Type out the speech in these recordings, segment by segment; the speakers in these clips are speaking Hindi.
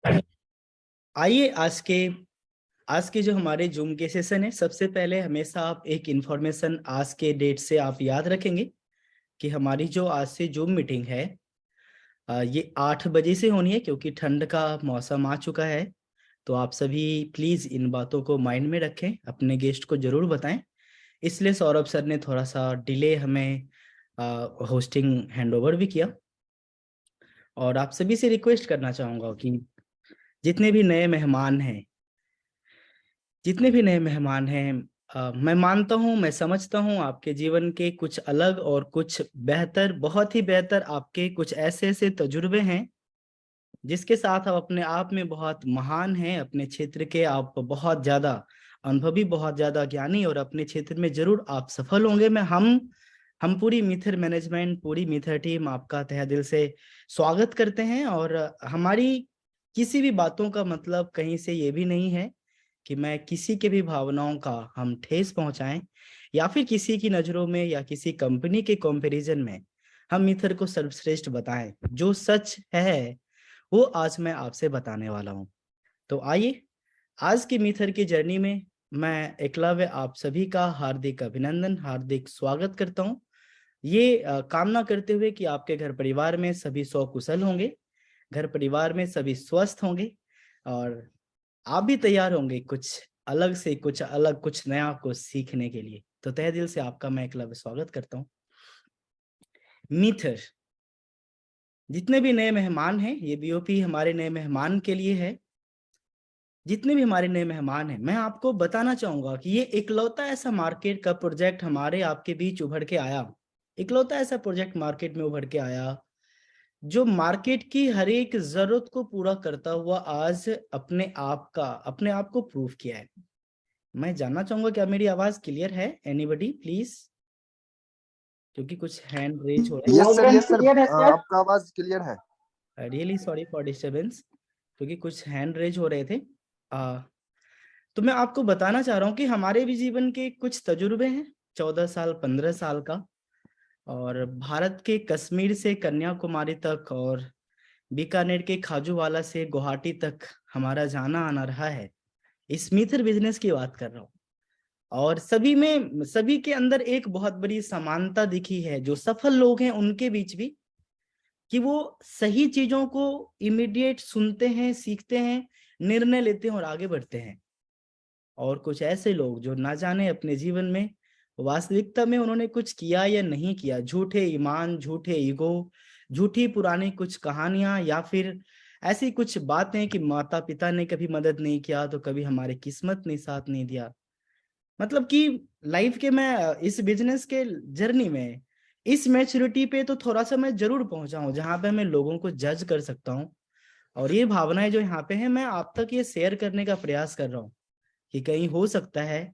आइए आज के जो हमारे जूम के सेशन है, सबसे पहले हमेशा आप एक इंफॉर्मेशन आज के डेट से आप याद रखेंगे कि हमारी जो आज से जूम मीटिंग है ये 8 बजे से होनी है, क्योंकि ठंड का मौसम आ चुका है। तो आप सभी प्लीज इन बातों को माइंड में रखें, अपने गेस्ट को जरूर बताएं। इसलिए सौरभ सर ने थोड़ा सा डिले हमें होस्टिंग हैंडओवर भी किया। और आप सभी से रिक्वेस्ट करना चाहूंगा कि जितने भी नए मेहमान हैं जितने भी नए मेहमान हैं मैं मानता हूं, मैं समझता हूं आपके जीवन के कुछ अलग और कुछ बेहतर, बहुत ही बेहतर आपके कुछ ऐसे ऐसे तजुर्बे हैं जिसके साथ आप अपने आप में बहुत महान हैं। अपने क्षेत्र के आप बहुत ज्यादा अनुभवी, बहुत ज्यादा ज्ञानी, और अपने क्षेत्र में जरूर आप सफल होंगे। मैं हम पूरी मिथर मैनेजमेंट, पूरी मिथर टीम आपका तहे दिल से स्वागत करते हैं। और हमारी किसी भी बातों का मतलब कहीं से ये भी नहीं है कि मैं किसी के भी भावनाओं का हम ठेस पहुंचाएं, या फिर किसी की नजरों में या किसी कंपनी के कंपैरिजन में हम मिथर को सर्वश्रेष्ठ बताएं। जो सच है वो आज मैं आपसे बताने वाला हूं। तो आइए, आज की मिथर की जर्नी में मैं एकलव्य आप सभी का हार्दिक अभिनंदन, हार्दिक स्वागत करता हूं। ये कामना करते हुए कि आपके घर परिवार में सभी सकुशल होंगे, घर परिवार में सभी स्वस्थ होंगे, और आप भी तैयार होंगे कुछ अलग से, कुछ अलग, कुछ नया को सीखने के लिए। तो तहे दिल से आपका मैं एकलव्य स्वागत करता हूँ। मिथर, जितने भी नए मेहमान हैं, ये बीओपी हमारे नए मेहमान के लिए है। जितने भी हमारे नए मेहमान हैं, मैं आपको बताना चाहूंगा कि ये इकलौता ऐसा मार्केट का प्रोजेक्ट हमारे आपके बीच उभर के आया। इकलौता ऐसा प्रोजेक्ट मार्केट में उभर के आया जो मार्केट की हर एक जरूरत को पूरा करता हुआ आज अपने आप को प्रूव किया है। मैं जानना चाहूंगा क्या मेरी आवाज क्लियर है? एनीबडी प्लीज, क्योंकि कुछ हैंड रेज हो रहे यस सर, यस सर, आपका आवाज क्लियर है। हैं। रियली सॉरी फॉर डिस्टरबेंस, क्योंकि कुछ हैंड रेज हो रहे थे। तो मैं आपको बताना चाह रहा हूँ कि हमारे भी जीवन के कुछ तजुर्बे हैं, 14 साल, 15 साल का। और भारत के कश्मीर से कन्याकुमारी तक, और बीकानेर के खाजूवाला से गुवाहाटी तक हमारा जाना आना रहा है। इस मिथर बिजनेस की बात कर रहा हूँ। और सभी के अंदर एक बहुत बड़ी समानता दिखी है, जो सफल लोग हैं उनके बीच भी, कि वो सही चीजों को इमीडिएट सुनते हैं, सीखते हैं, निर्णय लेते हैं और आगे बढ़ते हैं। और कुछ ऐसे लोग जो ना जाने अपने जीवन में वास्तविकता में उन्होंने कुछ किया या नहीं किया, झूठे ईमान, झूठे ईगो, झूठी पुरानी कुछ कहानियां, या फिर ऐसी कुछ बातें कि माता पिता ने कभी मदद नहीं किया तो कभी हमारे किस्मत ने साथ नहीं दिया। मतलब कि लाइफ के मैं इस बिजनेस के जर्नी में इस मैच्योरिटी पे तो थोड़ा सा मैं जरूर पहुंचा हूं जहां पे मैं लोगों को जज कर सकता हूं। और ये भावनाएं जो यहाँ पे हैं, मैं आप तक ये शेयर करने का प्रयास कर रहा हूँ कि कहीं हो सकता है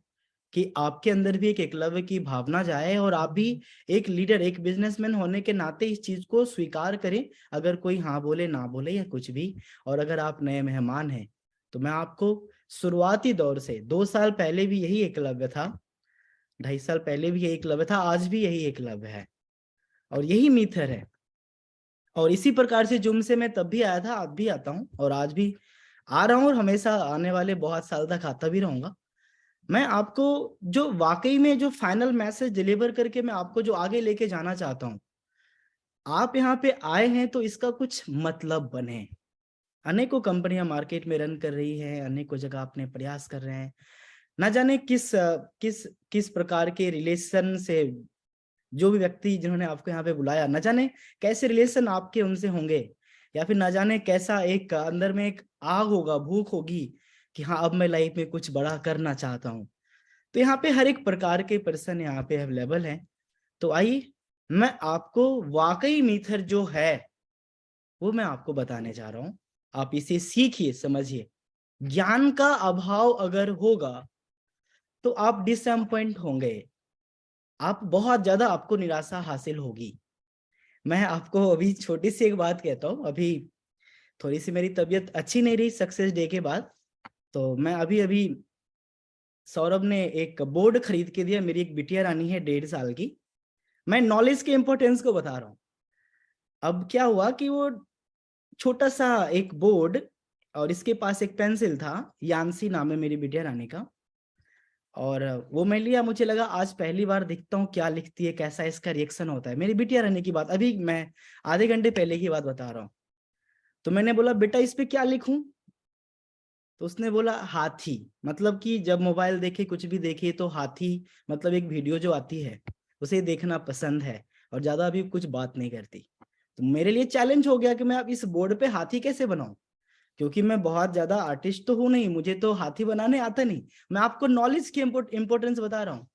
कि आपके अंदर भी एक एकलव्य की भावना जाए और आप भी एक लीडर, एक बिजनेसमैन होने के नाते इस चीज को स्वीकार करें। अगर कोई हाँ बोले, ना बोले, या कुछ भी। और अगर आप नए मेहमान हैं तो मैं आपको शुरुआती दौर से 2 साल पहले भी यही एकलव्य था, 2.5 साल पहले भी यही एकलव्य था, आज भी यही एकलव्य है, और यही मिथर है। और इसी प्रकार से जुम से मैं तब भी आया था, आज भी आता हूँ, और आज भी आ रहा हूँ, और हमेशा आने वाले बहुत साल तक आता भी रहूंगा। मैं आपको जो वाकई में जो फाइनल मैसेज डिलीवर करके मैं आपको जो आगे लेके जाना चाहता हूँ, आप यहाँ पे आए हैं तो इसका कुछ मतलब बने। अनेकों कंपनियां मार्केट में रन कर रही हैं, अनेकों जगह अपने प्रयास कर रहे हैं। ना जाने किस किस प्रकार के रिलेशन से जो भी व्यक्ति जिन्होंने आपको यहाँ पे बुलाया, न जाने कैसे रिलेशन आपके उनसे होंगे, या फिर न जाने कैसा एक अंदर में एक आग होगा, भूख होगी कि हाँ अब मैं लाइफ में कुछ बड़ा करना चाहता हूँ। तो यहाँ पे हर एक प्रकार के पर्सन यहाँ पे अवेलेबल हैं। तो आइए, मैं आपको वाकई मीथर जो है वो मैं आपको बताने जा रहा हूँ। आप इसे सीखिए, समझिए। ज्ञान का अभाव अगर होगा तो आप डिसअपॉइंट होंगे, आप बहुत ज्यादा, आपको निराशा हासिल होगी। मैं आपको अभी छोटी सी एक बात कहता हूँ। अभी थोड़ी सी मेरी तबीयत अच्छी नहीं रही सक्सेस डे के बाद, तो मैं अभी अभी सौरभ ने एक बोर्ड खरीद के दिया। मेरी एक बिटिया रानी है 1.5 साल की। मैं नॉलेज के इंपॉर्टेंस को बता रहा हूँ। अब क्या हुआ कि वो छोटा सा एक बोर्ड और इसके पास एक पेंसिल था, यान्सी नाम है मेरी बिटिया रानी का, और वो मैं लिया, मुझे लगा आज पहली बार देखता हूँ क्या लिखती है, कैसा इसका रिएक्शन होता है। मेरी बिटिया रहने की बात, अभी मैं आधे घंटे पहले की बात बता रहा हूँ। तो मैंने बोला बेटा इस पे क्या लिखूं? तो उसने बोला हाथी। मतलब कि जब मोबाइल देखे, कुछ भी देखे तो हाथी, मतलब एक वीडियो जो आती है उसे देखना पसंद है, और ज्यादा अभी कुछ बात नहीं करती। तो मेरे लिए चैलेंज हो गया कि मैं अब इस बोर्ड पे हाथी कैसे बनाऊं, क्योंकि मैं बहुत ज्यादा आर्टिस्ट तो हूं नहीं, मुझे तो हाथी बनाने आता नहीं। मैं आपको नॉलेज की इंपॉर्टेंस बता रहा हूँ।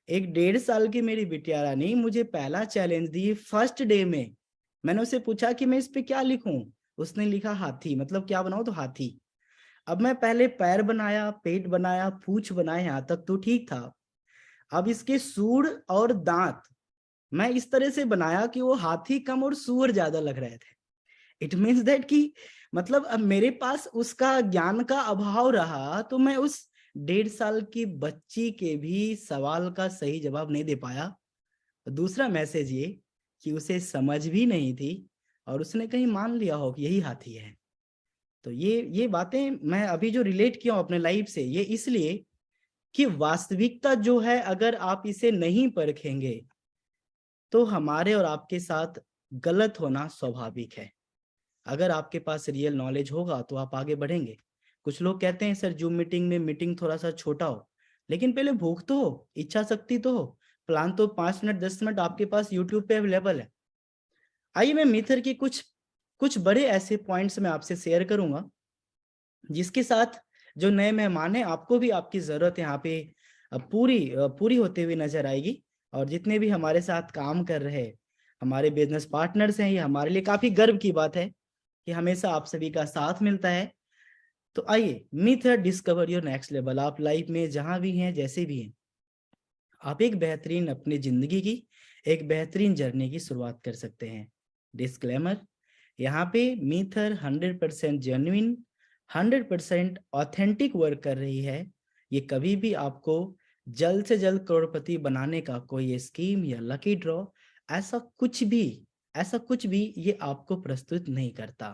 एक 1.5 साल की मेरी बिटिया रानी मुझे पहला चैलेंज दी फर्स्ट डे में। मैंने उसे पूछा कि मैं इस पे क्या लिखूं, उसने लिखा हाथी, मतलब क्या बनाऊं, तो हाथी। अब मैं पहले पैर बनाया, पेट बनाया, पूंछ बनाया, यहाँ तक तो ठीक था। अब इसके सूंड और दांत मैं इस तरह से बनाया कि वो हाथी कम और सूअर ज्यादा लग रहे थे। इट मीन्स दैट कि मतलब अब मेरे पास उसका ज्ञान का अभाव रहा, तो मैं उस 1.5 साल की बच्ची के भी सवाल का सही जवाब नहीं दे पाया। दूसरा मैसेज ये कि उसे समझ भी नहीं थी, और उसने कहीं मान लिया हो कि यही हाथी है। तो ये बातें मैं अभी जो रिलेट किया हूं अपने लाइफ से, ये इसलिए कि वास्तविकता जो है अगर आप इसे नहीं परखेंगे तो हमारे और आपके साथ गलत होना स्वाभाविक है। अगर आपके पास रियल नॉलेज होगा तो आप आगे बढ़ेंगे। कुछ लोग कहते हैं सर जूम मीटिंग में मीटिंग थोड़ा सा छोटा हो, लेकिन पहले भूख तो हो, इच्छा शक्ति तो हो। प्लान तो 5 मिनट 10 मिनट आपके पास यूट्यूब पे अवेलेबल है। आइए मैं मीथर की कुछ कुछ बड़े ऐसे पॉइंट्स मैं आपसे शेयर करूंगा, जिसके साथ जो नए मेहमान हैं आपको भी आपकी जरूरत यहाँ पे पूरी होते हुए नजर आएगी। और जितने भी हमारे साथ काम कर रहे हमारे बिजनेस पार्टनर्स हैं, ये हमारे लिए काफी गर्व की बात है कि हमेशा आप सभी का साथ मिलता है। तो आइए मीथर डिस्कवर योर नेक्स्ट लेवल। आप लाइफ में जहां भी हैं, जैसे भी हैं, आप एक बेहतरीन अपनी जिंदगी की एक बेहतरीन जर्नी की शुरुआत कर सकते हैं। डिस्क्लेमर, यहाँ पे मीथर 100% जेन्युइन, 100% ऑथेंटिक वर्क कर रही है। ये कभी भी आपको जल्द से जल्द करोड़पति बनाने का कोई स्कीम या लकी ड्रॉ, ऐसा कुछ भी ऐसा कुछ भी ये आपको प्रस्तुत नहीं करता।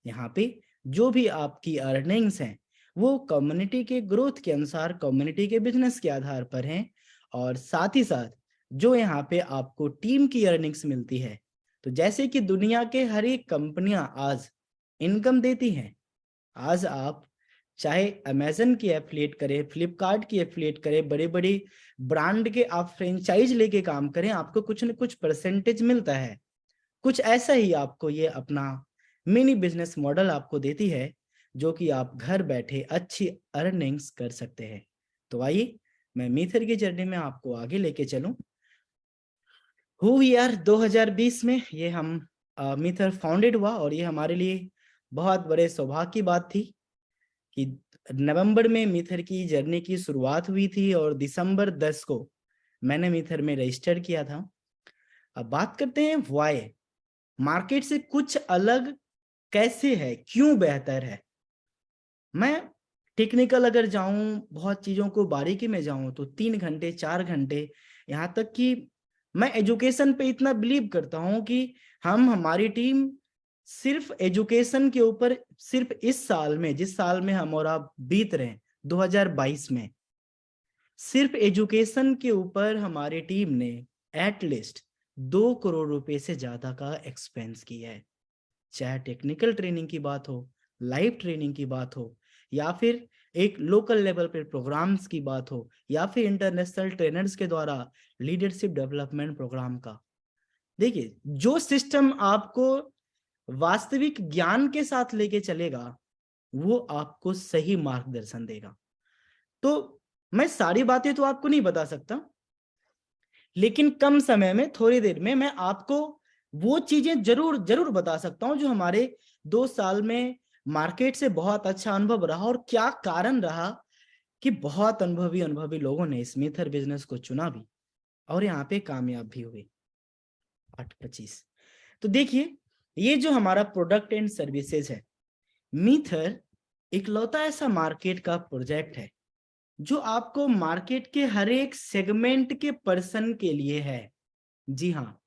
यहाँ पे जो भी आपकी अर्निंग्स हैं वो कम्युनिटी के ग्रोथ के अनुसार, कम्युनिटी के बिजनेस के आधार पर हैं। और साथ ही साथ जो यहाँ पे आपको टीम की अर्निंग्स मिलती है, तो जैसे कि दुनिया के हर एक कंपनियां आज इनकम देती हैं, आज आप चाहे अमेजन की एफिलिएट करें, फ्लिपकार्ट की एफिलिएट करें, बड़े बड़े ब्रांड के आप फ्रेंचाइज लेके काम करें, आपको कुछ न कुछ परसेंटेज मिलता है। कुछ ऐसा ही आपको ये अपना मिनी बिजनेस मॉडल आपको देती है, जो कि आप घर बैठे अच्छी अर्निंग्स कर सकते हैं। तो आइए मैं मीथर की जर्नी में आपको आगे लेके चलूं। हु वी आर 2020 में ये हम मीथर फाउंडेड हुआ, और ये हमारे लिए बहुत बड़े सौभाग्य की बात थी कि नवंबर में मीथर की जर्नी की शुरुआत हुई थी, और दिसंबर 10 को मैंने मीथर में रजिस्टर किया था। अब बात करते हैं व्हाई, मार्केट से कुछ अलग कैसे है, क्यों बेहतर है। मैं टेक्निकल अगर जाऊं, बहुत चीजों को बारीकी में जाऊं, तो 3 घंटे 4 घंटे, यहाँ तक कि मैं एजुकेशन पे इतना बिलीव करता हूं कि हमारी टीम सिर्फ एजुकेशन के ऊपर, सिर्फ इस साल में, जिस साल में हम और आप बीत रहे हैं 2022 में, सिर्फ एजुकेशन के ऊपर हमारी टीम ने एटलीस्ट 2 करोड़ रुपए से ज्यादा का एक्सपेंस किया है। चाहे टेक्निकल ट्रेनिंग की बात हो, लाइव ट्रेनिंग की बात हो, या फिर एक लोकल लेवल पे प्रोग्राम्स की बात हो, या फिर इंटरनेशनल ट्रेनर्स के द्वारा लीडरशिप डेवलपमेंट प्रोग्राम का। देखिए जो सिस्टम आपको वास्तविक ज्ञान के साथ लेके चलेगा वो आपको सही मार्गदर्शन देगा। तो मैं सारी बातें तो आपको नहीं बता सकता, लेकिन कम समय में, थोड़ी देर में मैं आपको वो चीजें जरूर जरूर बता सकता हूं जो हमारे 2 साल में मार्केट से बहुत अच्छा अनुभव रहा, और क्या कारण रहा कि बहुत अनुभवी अनुभवी लोगों ने इस मीथर बिजनेस को चुना भी और यहाँ पे कामयाब भी हुए। 8-25। तो देखिए ये जो हमारा प्रोडक्ट एंड सर्विसेज है, मीथर इकलौता ऐसा मार्केट का प्रोजेक्ट है जो आपको मार्केट के हर एक सेगमेंट के पर्सन के लिए है। जी हाँ,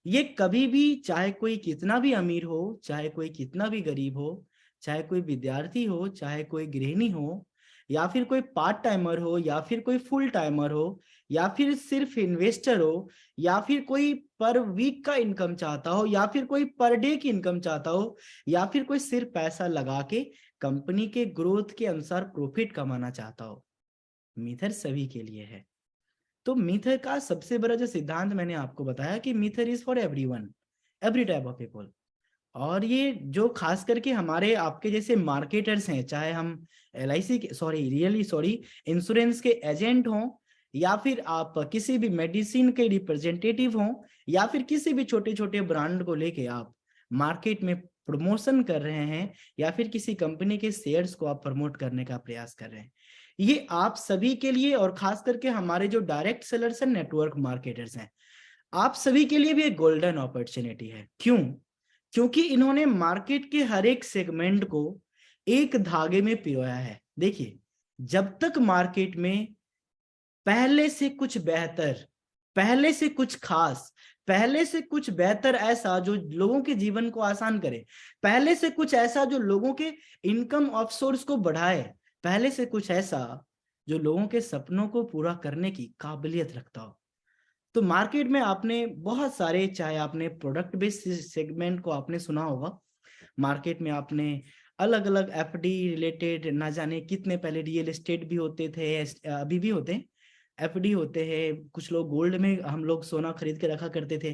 ये कभी भी, चाहे कोई कितना भी अमीर हो, चाहे कोई कितना भी गरीब हो, चाहे कोई विद्यार्थी हो, चाहे कोई गृहिणी हो, या फिर कोई पार्ट टाइमर हो, या फिर कोई फुल टाइमर हो, या फिर सिर्फ इन्वेस्टर हो, या फिर कोई पर वीक का इनकम चाहता हो, या फिर कोई पर डे की इनकम चाहता हो, या फिर कोई सिर्फ पैसा लगा के कंपनी के ग्रोथ के अनुसार प्रॉफिट कमाना चाहता हो, मीथर सभी के लिए है। तो मीथर का सबसे बड़ा जो सिद्धांत मैंने आपको बताया कि मीथर is for everyone, every type of people. और ये जो खास करके हमारे आपके जैसे मार्केटर्स हैं, चाहे हम LIC के सॉरी इंश्योरेंस के एजेंट हों, या फिर आप किसी भी मेडिसिन के रिप्रेजेंटेटिव हों, या फिर किसी भी छोटे छोटे ब्रांड को लेके आप मार्केट में प्रमोशन कर रहे हैं, या फिर किसी कंपनी के शेयर्स को आप प्रमोट करने का प्रयास कर रहे हैं, ये आप सभी के लिए, और खास करके हमारे जो डायरेक्ट सेलर्स हैं, नेटवर्क मार्केटर्स हैं, आप सभी के लिए भी एक गोल्डन अपॉर्चुनिटी है। क्यों? क्योंकि इन्होंने मार्केट के हर एक सेगमेंट को एक धागे में पिरोया है। देखिए, जब तक मार्केट में पहले से कुछ बेहतर, पहले से कुछ खास, पहले से कुछ बेहतर ऐसा जो लोगों के जीवन को आसान करे, पहले से कुछ ऐसा जो लोगों के इनकम ऑफ सोर्स को बढ़ाए, पहले से कुछ ऐसा जो लोगों के सपनों को पूरा करने की काबिलियत रखता हो, तो मार्केट में आपने बहुत सारे, चाहे आपने प्रोडक्ट बेस्ड सेगमेंट को आपने सुना होगा, मार्केट में आपने अलग अलग FD रिलेटेड, ना जाने कितने पहले रियल एस्टेट भी होते थे, अभी भी होते हैं, FD होते हैं, कुछ लोग गोल्ड में हम लोग सोना खरीद के रखा करते थे।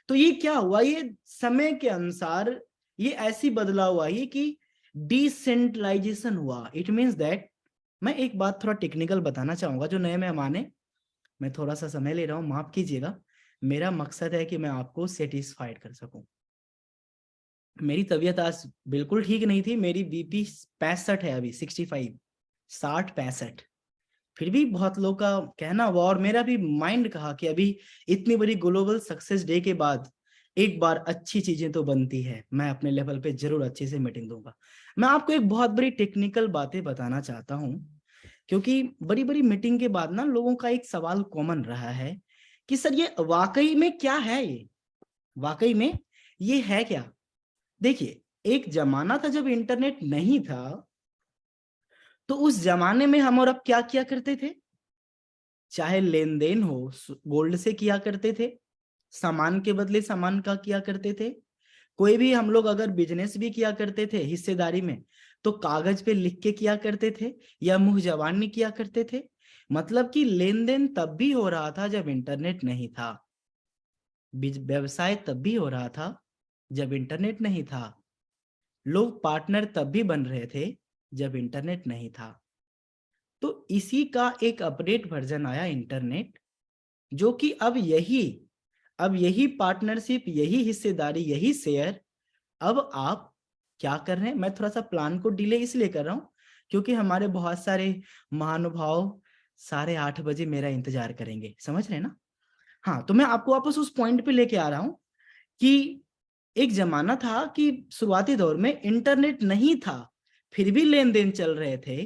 तो ये क्या हुआ, ये समय के अनुसार ये ऐसी बदलाव हुआ, ये कि डिसेंट्रलाइजेशन हुआ। इट मीन्स दैट, मैं एक बात थोड़ा टेक्निकल बताना चाहूंगा, जो नए मेहमान है, मैं थोड़ा सा समय ले रहा हूँ, माफ कीजिएगा। मेरा मकसद है कि मैं आपको सेटिस्फाइड कर सकूं। मेरी तबीयत आज बिल्कुल ठीक नहीं थी, मेरी BP 65 है, अभी 65, 60-65। फिर भी बहुत लोग का कहना हुआ, और मेरा भी माइंड कहा कि अभी इतनी बड़ी ग्लोबल सक्सेस डे के बाद एक बार अच्छी चीजें तो बनती है, मैं अपने लेवल पे जरूर अच्छे से मीटिंग दूंगा। मैं आपको एक बहुत बड़ी टेक्निकल बातें बताना चाहता हूँ, क्योंकि बड़ी बड़ी मीटिंग के बाद ना लोगों का एक सवाल कॉमन रहा है कि सर ये वाकई में क्या है, ये वाकई में ये है क्या। देखिए, एक जमाना था जब इंटरनेट नहीं था, तो उस जमाने में हम और अब क्या किया करते थे, चाहे लेन देन हो गोल्ड से किया करते थे, सामान के बदले सामान का किया करते थे, कोई भी हम लोग अगर बिजनेस भी किया करते थे हिस्सेदारी में, तो कागज पे लिख के किया करते थे या मुंह जबानी किया करते थे। मतलब कि लेन देन तब भी हो रहा था जब इंटरनेट नहीं था, व्यवसाय तब भी हो रहा था जब इंटरनेट नहीं था, लोग पार्टनर तब भी बन रहे थे जब इंटरनेट नहीं था। तो इसी का एक अपडेट वर्जन आया इंटरनेट, जो कि अब यही पार्टनरशिप, यही हिस्सेदारी, यही शेयर, अब आप क्या कर रहे हैं। मैं थोड़ा सा प्लान को डिले इसलिए कर रहा हूं क्योंकि हमारे बहुत सारे महानुभाव 8:30 बजे मेरा इंतजार करेंगे, समझ रहे हैं ना। हाँ, तो मैं आपको वापस उस पॉइंट पे लेके आ रहा हूं कि एक जमाना था कि शुरुआती दौर में इंटरनेट नहीं था, फिर भी लेन देन चल रहे थे,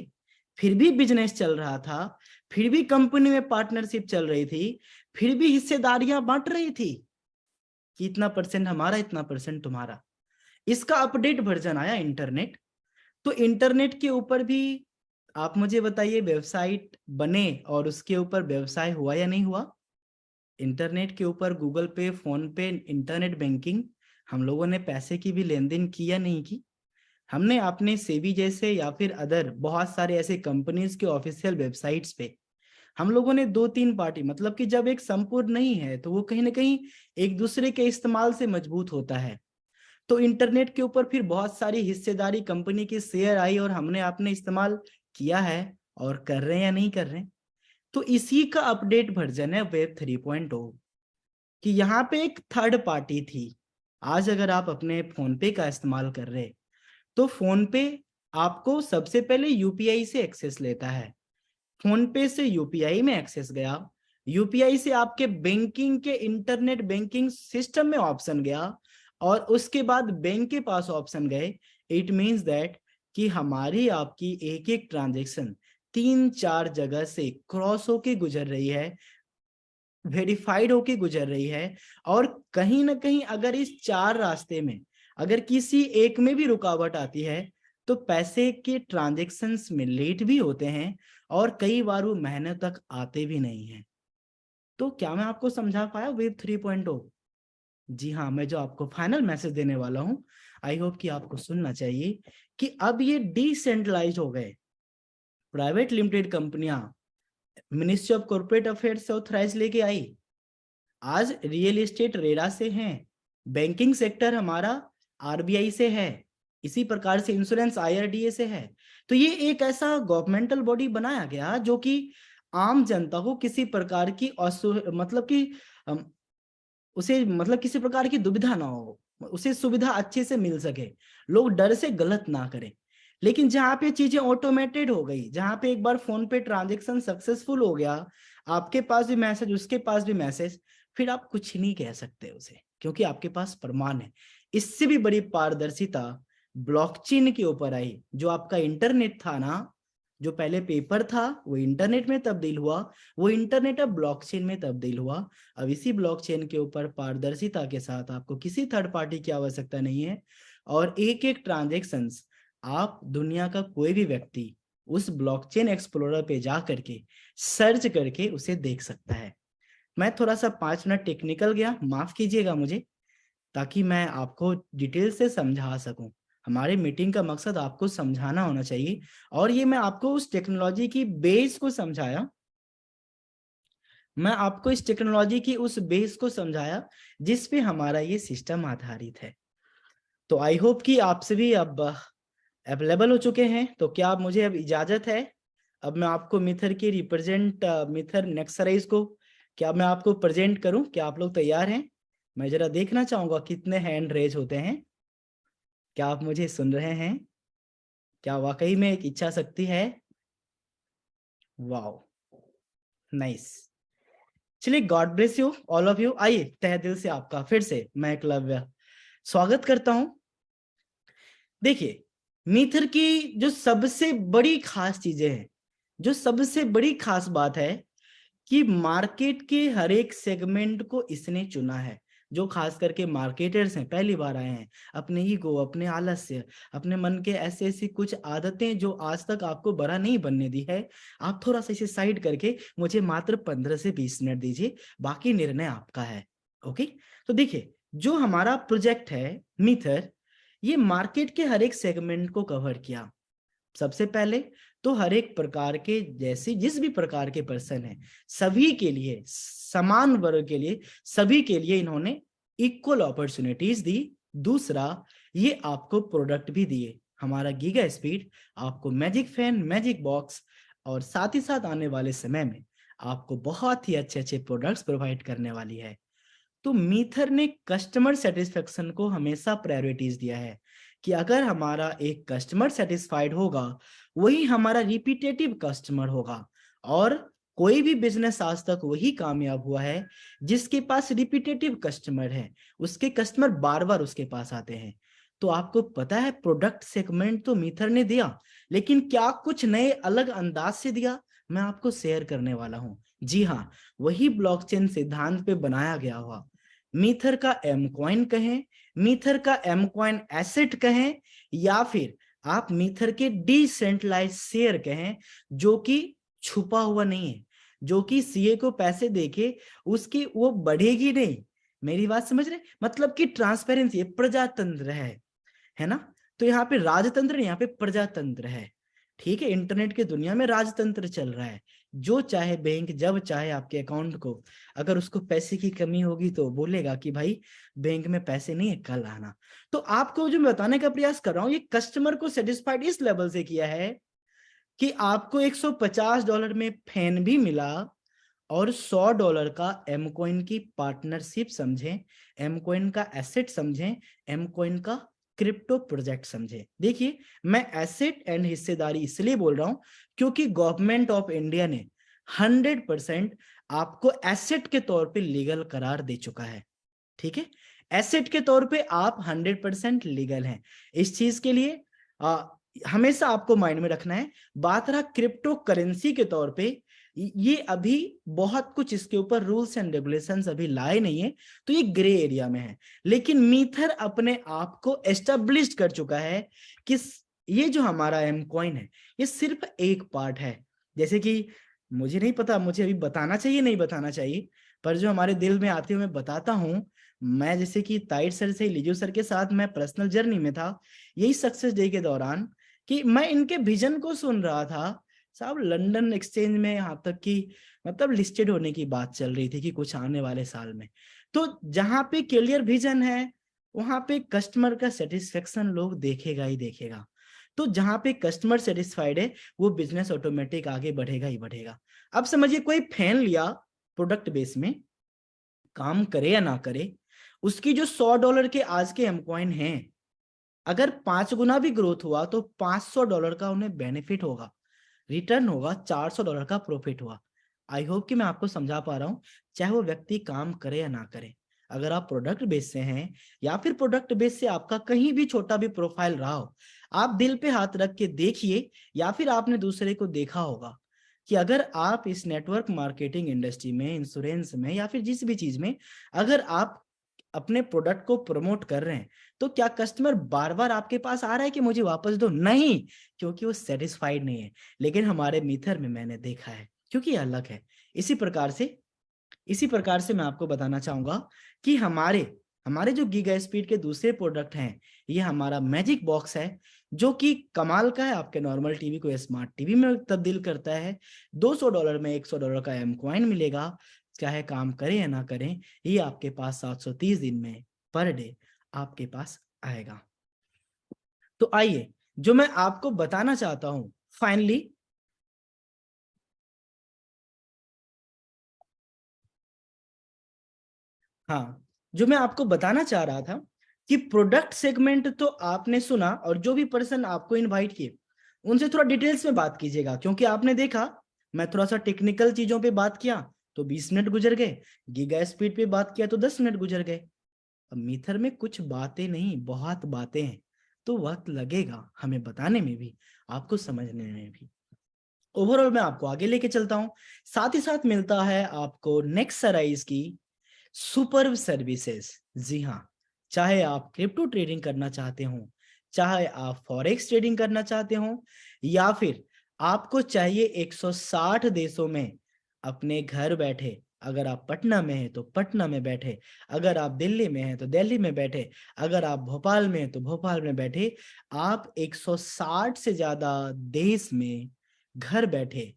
फिर भी बिजनेस चल रहा था, फिर भी कंपनी में पार्टनरशिप चल रही थी, फिर भी हिस्सेदारियां बांट रही थी कि इतना परसेंट हमारा, इतना परसेंट तुम्हारा। इसका अपडेट वर्जन आया इंटरनेट। तो इंटरनेट के ऊपर भी आप मुझे बताइए, वेबसाइट बने और उसके ऊपर व्यवसाय हुआ या नहीं हुआ। इंटरनेट के ऊपर गूगल पे, फोन पे, इंटरनेट बैंकिंग, हम लोगों ने पैसे की भी लेन देन की या नहीं की। हमने अपने सेबी जैसे या फिर अदर बहुत सारे ऐसे कंपनीज के ऑफिशियल वेबसाइट्स पे हम लोगों ने 2-3 पार्टी, मतलब कि जब एक संपूर्ण नहीं है तो वो कहीं ना कहीं एक दूसरे के इस्तेमाल से मजबूत होता है। तो इंटरनेट के ऊपर फिर बहुत सारी हिस्सेदारी कंपनी की शेयर आई और हमने आपने इस्तेमाल किया है और कर रहे हैं या नहीं कर रहे हैं। तो इसी का अपडेट वर्जन है वेब 3.0, कि यहाँ पे एक थर्ड पार्टी थी। आज अगर आप अपने फोन पे का इस्तेमाल कर रहे, तो फोन पे आपको सबसे पहले यूपीआई से एक्सेस लेता है, फोन पे से यूपीआई में एक्सेस गया, यूपीआई से आपके बैंकिंग के इंटरनेट बैंकिंग सिस्टम में ऑप्शन गया, और उसके बाद बैंक के पास ऑप्शन गए। इट मींस दैट कि हमारी आपकी एक एक ट्रांजैक्शन 3-4 जगह से क्रॉस होके गुजर रही है, वेरीफाइड होके गुजर रही है, और कहीं ना कहीं अगर इस 4 रास्ते में अगर किसी एक में भी रुकावट आती है तो पैसे के ट्रांजेक्शन्स में लेट भी होते हैं और कई बार वो महीने तक आते भी नहीं हैं। तो क्या मैं आपको समझा पाया वेब 3.0? जी हाँ, मैं जो आपको फाइनल मैसेज देने वाला हूँ, आई होप कि आपको सुनना चाहिए कि अब ये डिसेंट्रलाइज हो गए। प्राइवेट लिमिटेड कंपनियां मिनिस्ट्री ऑफ कॉर्पोरेट अफेयर्स से ऑथराइज लेके आई। आज रियल एस्टेट रेरा से हैं, बैंकिंग सेक्टर हमारा आरबीआई से है, इसी प्रकार से इंश्योरेंस आईआरडीए से है। तो ये एक ऐसा गवर्नमेंटल बॉडी बनाया गया जो कि आम जनता को किसी प्रकार की मतलब कि उसे मतलब किसी प्रकार की दुविधा ना हो, उसे सुविधा अच्छे से मिल सके, लोग डर से गलत ना करें। लेकिन जहां पे चीजें ऑटोमेटेड हो गई, जहां पे एक बार फोन पे ट्रांजेक्शन सक्सेसफुल हो गया, आपके पास भी मैसेज उसके पास भी मैसेज, फिर आप कुछ नहीं कह सकते उसे, क्योंकि आपके पास प्रमाण है। इससे भी बड़ी पारदर्शिता ब्लॉकचेन के ऊपर आई। जो आपका इंटरनेट था ना, जो पहले पेपर था वो इंटरनेट में तब्दील हुआ, वो इंटरनेट अब ब्लॉकचेन में तब्दील हुआ। अब इसी ब्लॉकचेन के ऊपर पारदर्शिता के साथ आपको किसी थर्ड पार्टी की आवश्यकता नहीं है, और एक एक ट्रांजेक्शंस आप दुनिया का कोई भी व्यक्ति उस ब्लॉकचेन एक्सप्लोरर पे जा करके सर्च करके उसे देख सकता है। मैं थोड़ा सा 5 मिनट टेक्निकल गया, माफ कीजिएगा मुझे, ताकि मैं आपको डिटेल से समझा सकूं। हमारे मीटिंग का मकसद आपको समझाना होना चाहिए, और ये मैं आपको उस टेक्नोलॉजी की बेस को समझाया, मैं आपको इस टेक्नोलॉजी की उस बेस को समझाया जिस पे हमारा ये सिस्टम आधारित है। तो आई होप कि आप सभी अब अवेलेबल हो चुके हैं। तो क्या आप मुझे अब इजाजत है, अब मैं आपको मिथर की मिथर नेक्सराइज को क्या मैं आपको प्रेजेंट करूं? क्या आप लोग तैयार हैं? मैं जरा देखना चाहूंगा कितने हैंड रेज होते हैं। क्या आप मुझे सुन रहे हैं? क्या वाकई में एक इच्छा शक्ति है? Wow, nice. चलिए, God bless you all of you. आइए, तहे दिल से आपका फिर से मैं एकलव्य स्वागत करता हूं। देखिए, मीथर की जो सबसे बड़ी खास चीजें हैं, जो सबसे बड़ी खास बात है कि मार्केट के हर एक सेगमेंट को इसने चुना है। जो खास करके मार्केटर्स हैं, पहली बार आए हैं, अपने ईगो, अपने आलस्य, अपने मन के ऐसे ऐसी कुछ आदतें जो आज तक आपको बड़ा नहीं बनने दी है, आप थोड़ा सा इसे साइड करके मुझे मात्र 15 से 20 मिनट दीजिए, बाकी निर्णय आपका है। ओके, तो देखिए, जो हमारा प्रोजेक्ट है मीथर, ये मार्केट के हर एक सेगमेंट को कवर किया। सबसे पहले तो हर एक प्रकार के, जैसे जिस भी प्रकार के पर्सन है, सभी के लिए, समान वर्ग के लिए, सभी के लिए इन्होंने इक्वल अपॉर्चुनिटीज दी। दूसरा, ये आपको प्रोडक्ट भी दिए। हमारा गीगा स्पीड आपको मैजिक फैन, मैजिक बॉक्स, और साथ ही साथ आने वाले समय में आपको बहुत ही अच्छे अच्छे प्रोडक्ट्स प्रोवाइड करने वाली है। तो मीथर ने कस्टमर सेटिस्फेक्शन को हमेशा प्रायोरिटीज दिया है कि अगर हमारा एक कस्टमर सेटिस्फाइड होगा, वही हमारा रिपीटेटिव कस्टमर होगा। और कोई भी बिजनेस आज तक वही कामयाब हुआ है जिसके पास रिपीटेटिव कस्टमर है, उसके कस्टमर बार बार उसके पास आते हैं। तो आपको पता है, प्रोडक्ट सेगमेंट तो मीथर ने दिया, लेकिन क्या कुछ नए अलग अंदाज से दिया, मैं आपको शेयर करने वाला हूं। जी हाँ, वही ब्लॉकचेन सिद्धांत पे बनाया गया हुआ मीथर का एम कॉइन कहें, मीथर का एम कॉइन एसेट कहें, या फिर आप मीथर के डिसेंट्रलाइज शेयर कहें, जो कि छुपा हुआ नहीं है, जो कि सीए को पैसे देके उसकी वो बढ़ेगी नहीं। मेरी बात समझ रहे? मतलब कि ट्रांसपेरेंसी, प्रजातंत्र है ना? तो यहाँ पे राजतंत्र, यहाँ पे प्रजातंत्र है। ठीक है, इंटरनेट की दुनिया में राजतंत्र चल रहा है। जो चाहे बैंक जब चाहे आपके अकाउंट को, अगर उसको पैसे की कमी होगी तो बोलेगा कि भाई बैंक में पैसे नहीं है, कल आना। तो आपको जो मैं बताने का प्रयास कर रहा हूँ, ये कस्टमर को सेटिस्फाइड इस लेवल से किया है कि आपको $150 में फैन भी मिला, और $100 का एम कॉइन की पार्टनरशिप समझें, एम कॉइन का एसेट समझें, एम कॉइन का क्रिप्टो प्रोजेक्ट समझें। देखिए, मैं एसेट एंड हिस्सेदारी इसलिए बोल रहा हूं क्योंकि गवर्नमेंट ऑफ इंडिया ने 100% आपको एसेट के तौर पे लीगल करार दे चुका है। ठीक है, एसेट के तौर पे आप 100% लीगल हैं। इस चीज के लिए हमेशा आपको माइंड में रखना है। बात रहा क्रिप्टो करेंसी के तौर पे, ये अभी बहुत कुछ इसके ऊपर रूल्स एंड रेगुलेशंस अभी लाए नहीं है, तो ये ग्रे एरिया में है। लेकिन मीथर अपने आप को एस्टेब्लिश कर चुका है कि ये जो हमारा एम कॉइन है ये सिर्फ एक पार्ट है। जैसे कि मुझे नहीं पता मुझे अभी बताना चाहिए नहीं बताना चाहिए, पर जो हमारे दिल में आते हुए मैं बताता हूँ। मैं जैसे कि ताइट सर से लिजो सर के साथ मैं पर्सनल जर्नी में था यही सक्सेस डे के दौरान, कि मैं इनके विजन को सुन रहा था। साहब लंदन एक्सचेंज में यहाँ तक कि मतलब लिस्टेड होने की बात चल रही थी कि कुछ आने वाले साल में। तो जहाँ पे क्लियर विजन है वहां पे कस्टमर का सेटिस्फेक्शन लोग देखेगा ही देखेगा। तो जहां पे कस्टमर सेटिस्फाइड है वो बिजनेस ऑटोमेटिक आगे बढ़ेगा ही बढ़ेगा। अब समझिए कोई फैन लिया प्रोडक्ट बेस में, काम करे या ना करे, उसकी जो $100 के आज के एम कॉइन है, अगर 5 गुना भी ग्रोथ हुआ तो $500 का उन्हें बेनिफिट होगा, रिटर्न होगा, $400 का प्रॉफिट हुआ। आई होप कि मैं आपको समझा पा रहा हूं, चाहे वो व्यक्ति काम करे या ना करे। अगर आप प्रोडक्ट बेस से हैं या फिर प्रोडक्ट बेस से आपका कहीं भी छोटा भी प्रोफाइल रहा हो, आप दिल पे हाथ रख के देखिए, या फिर आपने दूसरे को देखा होगा कि अगर आप इस नेटवर्क मार्केटिंग इंडस्ट्री में, इंश्योरेंस में या फिर जिस भी चीज में अगर आप अपने प्रोडक्ट को प्रमोट कर रहे हैं, तो क्या कस्टमर बार बार आपके पास आ रहा है कि मुझे वापस दो? नहीं, क्योंकि वो सेटिस्फाइड नहीं है। लेकिन हमारे मीथर में मैंने देखा है, क्योंकि ये अलग है। इसी प्रकार से मैं आपको बताना चाहूंगा कि हमारे हमारे जो गीगा स्पीड के दूसरे प्रोडक्ट हैं, ये हमारा मैजिक बॉक्स है, जो कि कमाल का है। आपके नॉर्मल टीवी को स्मार्ट टीवी में तब्दील करता है। $200 में $100 का एम कॉइन मिलेगा, चाहे काम करें या ना करें, ये आपके पास 730 दिन में पर डे आपके पास आएगा। तो आइए, जो मैं आपको बताना चाहता हूं फाइनली, हाँ, जो मैं आपको बताना चाह रहा था कि प्रोडक्ट सेगमेंट तो आपने सुना, और जो भी पर्सन आपको इनवाइट किए उनसे थोड़ा डिटेल्स में बात कीजिएगा, क्योंकि आपने देखा मैं थोड़ा सा टेक्निकल चीजों पे बात किया तो 20 मिनट गुजर गए, गीगा स्पीड पे बात किया तो 10 मिनट गुजर गए। अब मीथर में कुछ बातें नहीं, बहुत बातें हैं, तो वक्त लगेगा हमें बताने में भी, आपको समझने में भी। ओवरऑल मैं आपको आगे लेके चलता हूं, साथ ही साथ मिलता है आपको नेक्स्ट सराइज की सुपर सर्विसेज। जी हाँ, चाहे आप क्रिप्टो ट्रेडिंग करना चाहते हो, चाहे आप फॉरेक्स ट्रेडिंग करना चाहते हो, या फिर आपको चाहिए 160 देशों में अपने घर बैठे, अगर आप पटना में हैं तो पटना में बैठे, अगर आप दिल्ली में हैं तो दिल्ली में बैठे, अगर आप भोपाल में हैं तो भोपाल में बैठे, आप 160 से ज्यादा देश में घर बैठे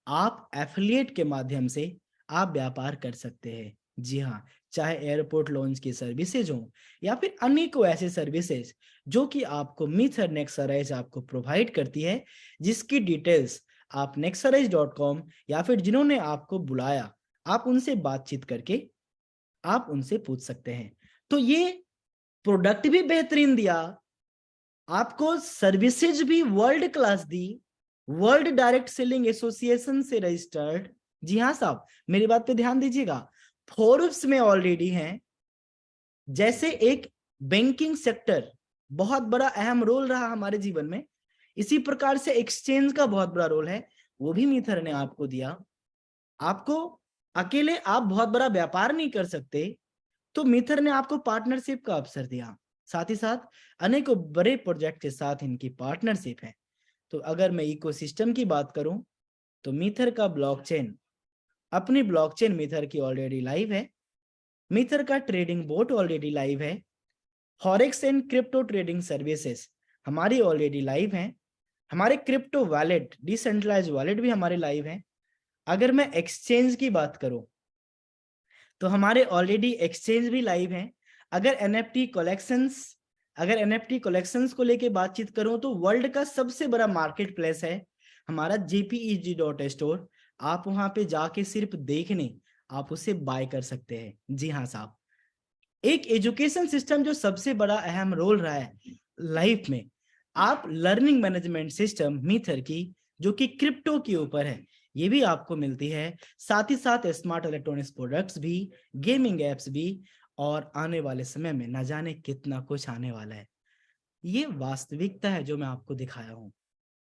आप एफिलिएट के माध्यम से आप व्यापार कर सकते हैं। जी हाँ, चाहे एयरपोर्ट लॉन्च की सर्विसेज हो या फिर अनेकों ऐसे सर्विसेज जो कि आपको मीथर नेक्सराइज आपको प्रोवाइड करती है, जिसकी डिटेल्स आप nexarise.com या फिर जिन्होंने आपको बुलाया आप उनसे बातचीत करके आप उनसे पूछ सकते हैं। तो ये प्रोडक्ट भी बेहतरीन दिया, आपको सर्विसेज भी वर्ल्ड क्लास दी, वर्ल्ड डायरेक्ट सेलिंग एसोसिएशन से रजिस्टर्ड। जी हाँ साहब, मेरी बात पे ध्यान दीजिएगा, फोर्ब्स में ऑलरेडी हैं। जैसे एक बैंकिंग सेक्टर बहुत बड़ा अहम रोल रहा हमारे जीवन में, इसी प्रकार से एक्सचेंज का बहुत बड़ा रोल है, वो भी मीथर ने आपको दिया। आपको अकेले आप बहुत बड़ा व्यापार नहीं कर सकते, तो मीथर ने आपको पार्टनरशिप का अवसर दिया। साथ ही साथ अनेकों बड़े प्रोजेक्ट के साथ इनकी पार्टनरशिप है। तो अगर मैं इकोसिस्टम की बात करूं तो मीथर का ब्लॉकचेन, अपनी ब्लॉकचेन मीथर की ऑलरेडी लाइव है, मीथर का ट्रेडिंग बोट ऑलरेडी लाइव है, forex and crypto trading services हमारी ऑलरेडी लाइव हैं, हमारे क्रिप्टो वॉलेट डिसेंट्रलाइज वॉलेट भी हमारे लाइव हैं। अगर मैं एक्सचेंज की बात करूं तो हमारे ऑलरेडी एक्सचेंज भी लाइव हैं। अगर एनएफटी कलेक्शंस को लेके बातचीत करूं तो वर्ल्ड का सबसे बड़ा मार्केट प्लेस है हमारा jpeg.store। आप वहां पे जाके सिर्फ देखने आप उसे बाय कर सकते हैं। जी हाँ साहब, एक एजुकेशन सिस्टम जो सबसे बड़ा अहम रोल रहा है लाइफ में, आप लर्निंग मैनेजमेंट सिस्टम मीथर की जो कि क्रिप्टो के ऊपर है, ये भी आपको मिलती है। साथ ही साथ स्मार्ट इलेक्ट्रॉनिक्स प्रोडक्ट्स भी, गेमिंग एप्स भी, और आने वाले समय में न जाने कितना कुछ आने वाला है। ये वास्तविकता है जो मैं आपको दिखाया हूं।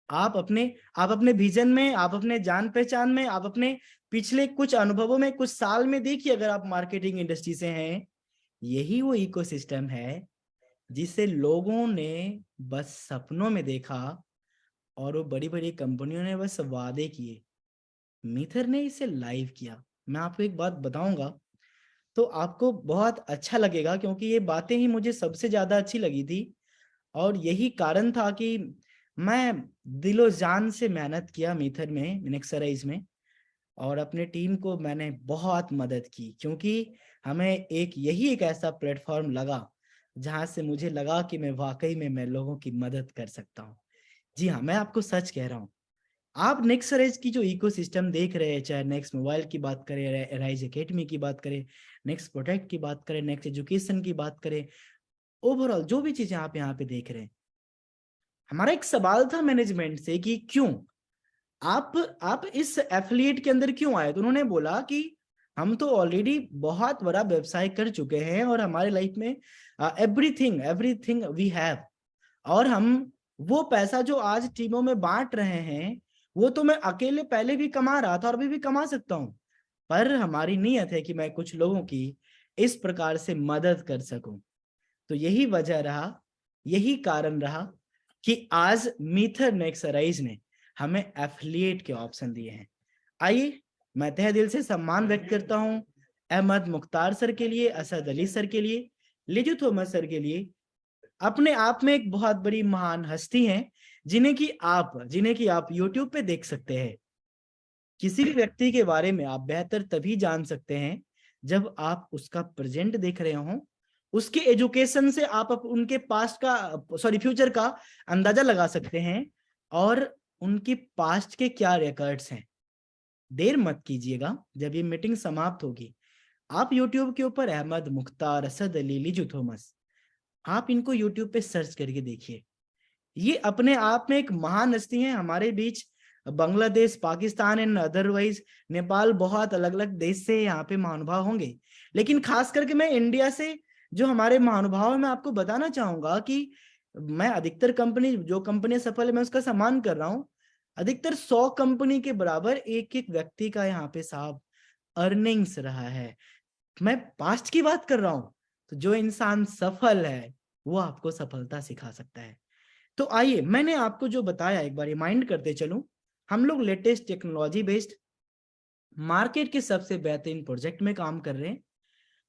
आप अपने विजन में, आप अपने जान पहचान में, आप अपने पिछले कुछ अनुभवों में, कुछ साल में देखिए, अगर आप मार्केटिंग इंडस्ट्री से हैं, यही वो इकोसिस्टम है जिसे लोगों ने बस सपनों में देखा और वो बड़ी बड़ी कंपनियों ने बस वादे किए, मीथर ने इसे लाइव किया। मैं आपको एक बात बताऊंगा तो आपको बहुत अच्छा लगेगा, क्योंकि ये बातें ही मुझे सबसे ज्यादा अच्छी लगी थी। और यही कारण था कि मैं दिलो जान से मेहनत किया मीथर में, मिनेक्सराइज में, और अपने टीम को मैंने बहुत मदद की, क्योंकि हमें यही एक ऐसा प्लेटफॉर्म लगा जहां से मुझे लगा कि मैं वाकई में मैं लोगों की मदद कर सकता हूँ। जी हाँ, मैं आपको सच कह रहा हूँ। आप नेक्स्ट रेज की जो इकोसिस्टम देख रहे हैं, चाहे नेक्स्ट मोबाइल की बात करें, राइज एकेडमी की बात करें, नेक्स्ट प्रोडक्ट की बात करें, नेक्स्ट एजुकेशन की बात करें, ओवरऑल जो भी चीजें आप यहाँ पे देख रहे हैं, हमारा एक सवाल था मैनेजमेंट से कि क्यों आप इस एफिलिएट के अंदर क्यों आए। तो उन्होंने बोला कि हम तो ऑलरेडी बहुत बड़ा व्यवसाय कर चुके हैं और हमारे लाइफ में एवरीथिंग एवरीथिंग वी हैव, और हम वो पैसा जो आज टीमों में बांट रहे हैं वो तो मैं अकेले पहले भी कमा रहा था और अभी भी कमा सकता हूँ, पर हमारी नीयत है कि मैं कुछ लोगों की इस प्रकार से मदद कर सकूं। तो यही वजह रहा, यही कारण रहा कि आज मीथर नेक्सराइज ने हमें एफिलिएट के ऑप्शन दिए हैं। आइए, मैं तहे दिल से सम्मान व्यक्त करता हूं अहमद मुख्तार सर के लिए, असद अली सर के लिए, लिजू थॉमस सर के लिए। अपने आप में एक बहुत बड़ी महान हस्ती हैं जिन्हें कि आप YouTube पे देख सकते हैं। किसी भी व्यक्ति के बारे में आप बेहतर तभी जान सकते हैं जब आप उसका प्रेजेंट देख रहे हो, उसके एजुकेशन से आप उनके पास्ट का फ्यूचर का अंदाजा लगा सकते हैं, और उनकी पास्ट के क्या रिकॉर्ड्स हैं। देर मत कीजिएगा, जब ये मीटिंग समाप्त होगी आप YouTube के ऊपर अहमद मुख्तार, असद अली, लिजू थॉमस, आप इनको YouTube पे सर्च करके देखिए। ये अपने आप में एक महान हस्ती है। हमारे बीच बांग्लादेश, पाकिस्तान एंड अदरवाइज नेपाल, बहुत अलग अलग देश से यहाँ पे महानुभाव होंगे, लेकिन खास करके मैं इंडिया से जो हमारे महानुभाव है, मैं आपको बताना चाहूंगा कि मैं अधिकतर जो कंपनी सफल है मैं उसका सम्मान कर रहा हूँ। अधिकतर 100 कंपनी के बराबर एक एक व्यक्ति का यहाँ पे साहब अर्निंग्स रहा है। मैं पास्ट की बात कर रहा हूँ। तो जो इंसान सफल है वो आपको सफलता सिखा सकता है। तो आइए, मैंने आपको जो बताया एक बार रिमाइंड करते चलूं। हम लोग लेटेस्ट टेक्नोलॉजी बेस्ड मार्केट के सबसे बेहतरीन प्रोजेक्ट में काम कर रहे हैं।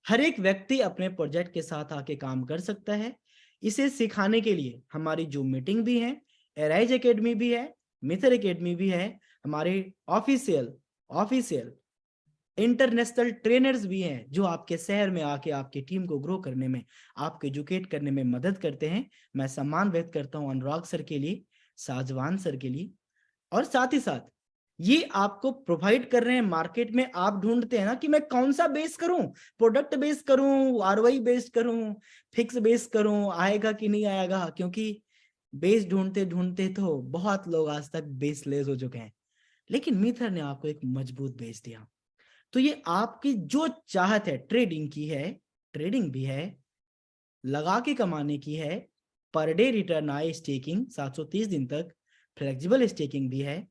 हर एक व्यक्ति अपने प्रोजेक्ट के साथ आके काम कर सकता है। इसे सिखाने के लिए हमारी जूम मीटिंग भी है, एराइज एकेडमी भी है, मिथर एकेडमी भी है, हमारे ऑफिशियल ऑफिशियल इंटरनेशनल ट्रेनर्स भी हैं जो आपके शहर में आके आपकी टीम को ग्रो करने में, आपको एजुकेट करने में मदद करते हैं। मैं सम्मान व्यक्त करता हूं अनुराग सर के लिए, साजवान सर के लिए, और साथ ही साथ ये आपको प्रोवाइड कर रहे हैं। मार्केट में आप ढूंढते हैं ना कि मैं कौन सा बेस करूं, प्रोडक्ट बेस करूं, आरओआई बेस्ड करूं, फिक्स बेस करूं, आएगा कि नहीं आएगा, क्योंकि बेस ढूंढते ढूंढते तो बहुत लोग आज तक बेसलेस हो चुके हैं, लेकिन मीथर ने आपको एक मजबूत बेस दिया। तो ये आपकी जो चाहत है, ट्रेडिंग की है, ट्रेडिंग भी है, लगा के कमाने की है, पर डे रिटर्न आए स्टेकिंग 730 दिन तक, फ्लेक्सिबल स्टेकिंग भी है।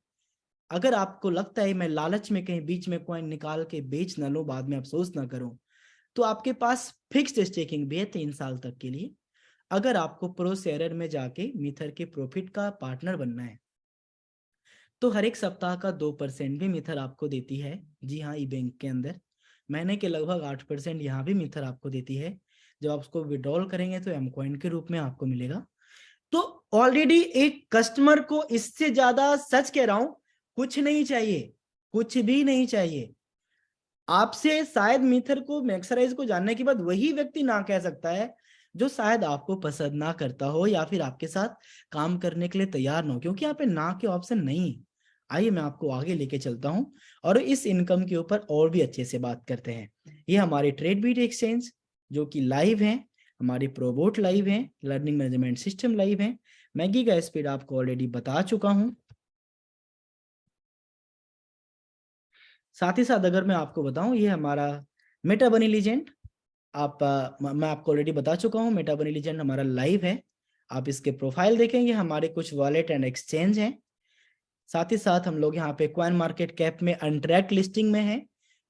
अगर आपको लगता है मैं लालच में कहीं बीच में कॉइन निकाल के बेच ना लूं, बाद में अफसोस ना करूं, तो आपके पास फिक्स्ड स्टेकिंग भी है 3 साल तक के लिए। अगर आपको प्रो शेयरर में जाके मीथर के प्रॉफिट का पार्टनर बनना है तो हर एक सप्ताह का 2% भी मिथर आपको देती है। जी हाँ, ई बैंक के अंदर महीने के लगभग 8% यहाँ भी मिथर आपको देती है। जब आप उसको विड्रॉल करेंगे तो एम कॉइन के रूप में आपको मिलेगा। तो ऑलरेडी एक कस्टमर को इससे ज्यादा, सच कह रहा हूं, कुछ नहीं चाहिए, कुछ भी नहीं चाहिए। आपसे शायद मिथर को, मैक्सराइज को जानने के बाद वही व्यक्ति ना कह सकता है जो शायद आपको पसंद ना करता हो या फिर आपके साथ काम करने के लिए तैयार ना हो, क्योंकि यहाँ पे ना के ऑप्शन नहीं। आइए, मैं आपको आगे लेके चलता हूं और इस इनकम के ऊपर और भी अच्छे से बात करते हैं। ये हमारे ट्रेड बीट एक्सचेंज जो कि लाइव है, हमारी प्रोबोट लाइव है, लर्निंग मैनेजमेंट सिस्टम लाइव है, मैगी का स्पीड आपको ऑलरेडी बता चुका हूं। साथ ही साथ अगर मैं आपको बताऊं, ये हमारा मेटा बनी लीजेंड, मैं आपको ऑलरेडी बता चुका हूं, मेटा बनी लीजेंड हमारा लाइव है। आप इसके प्रोफाइल देखेंगे, हमारे कुछ वॉलेट एंड एक्सचेंज हैं। साथ ही साथ हम लोग यहाँ पे कॉइन मार्केट कैप में अनट्रैक्ड लिस्टिंग में है,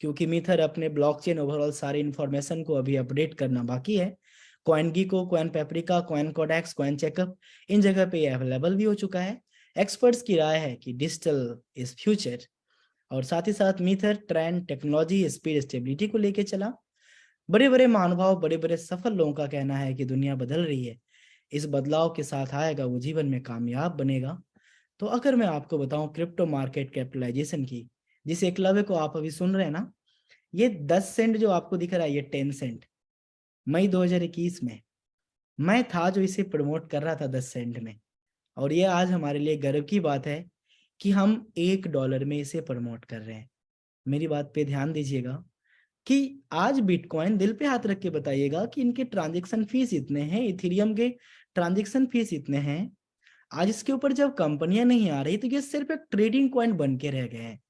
क्योंकि मिथर अपने ब्लॉकचेन ओवरऑल सारी इंफॉर्मेशन को अभी अपडेट करना बाकी है। Coin Gecko, coin Paprika, coin Codex, coin checkup, इन जगह पे ये अवेलेबल भी हो चुका है। एक्सपर्ट्स की राय है कि डिजिटल इज फ्यूचर। और साथ ही साथ मीथर ट्रेंड, टेक्नोलॉजी, स्पीड, स्टेबिलिटी को लेके चला। बड़े बड़े महानुभाव, बड़े बड़े सफल लोगों का कहना है कि दुनिया बदल रही है, इस बदलाव के साथ आएगा वो जीवन में कामयाब बनेगा। तो अगर मैं आपको बताऊं क्रिप्टो मार्केट कैपिटलाइजेशन की, जिस एकलव्य को आप अभी सुन रहे हैं ना, ये 10 सेंट जो आपको दिख रहा है, ये 10 सेंट मई 2021 में मैं था जो इसे प्रमोट कर रहा था 10 सेंट में। और ये आज हमारे लिए गर्व की बात है कि हम $1 में इसे प्रमोट कर रहे हैं। मेरी बात पे ध्यान दीजिएगा कि आज बिटकॉइन, दिल पे हाथ रख के बताइएगा कि इनके ट्रांजैक्शन फीस इतने हैं, इथेरियम के ट्रांजैक्शन फीस इतने हैं। आज इसके ऊपर जब कंपनियां नहीं आ रही तो ये सिर्फ एक ट्रेडिंग कॉइन बन के रह गए हैं।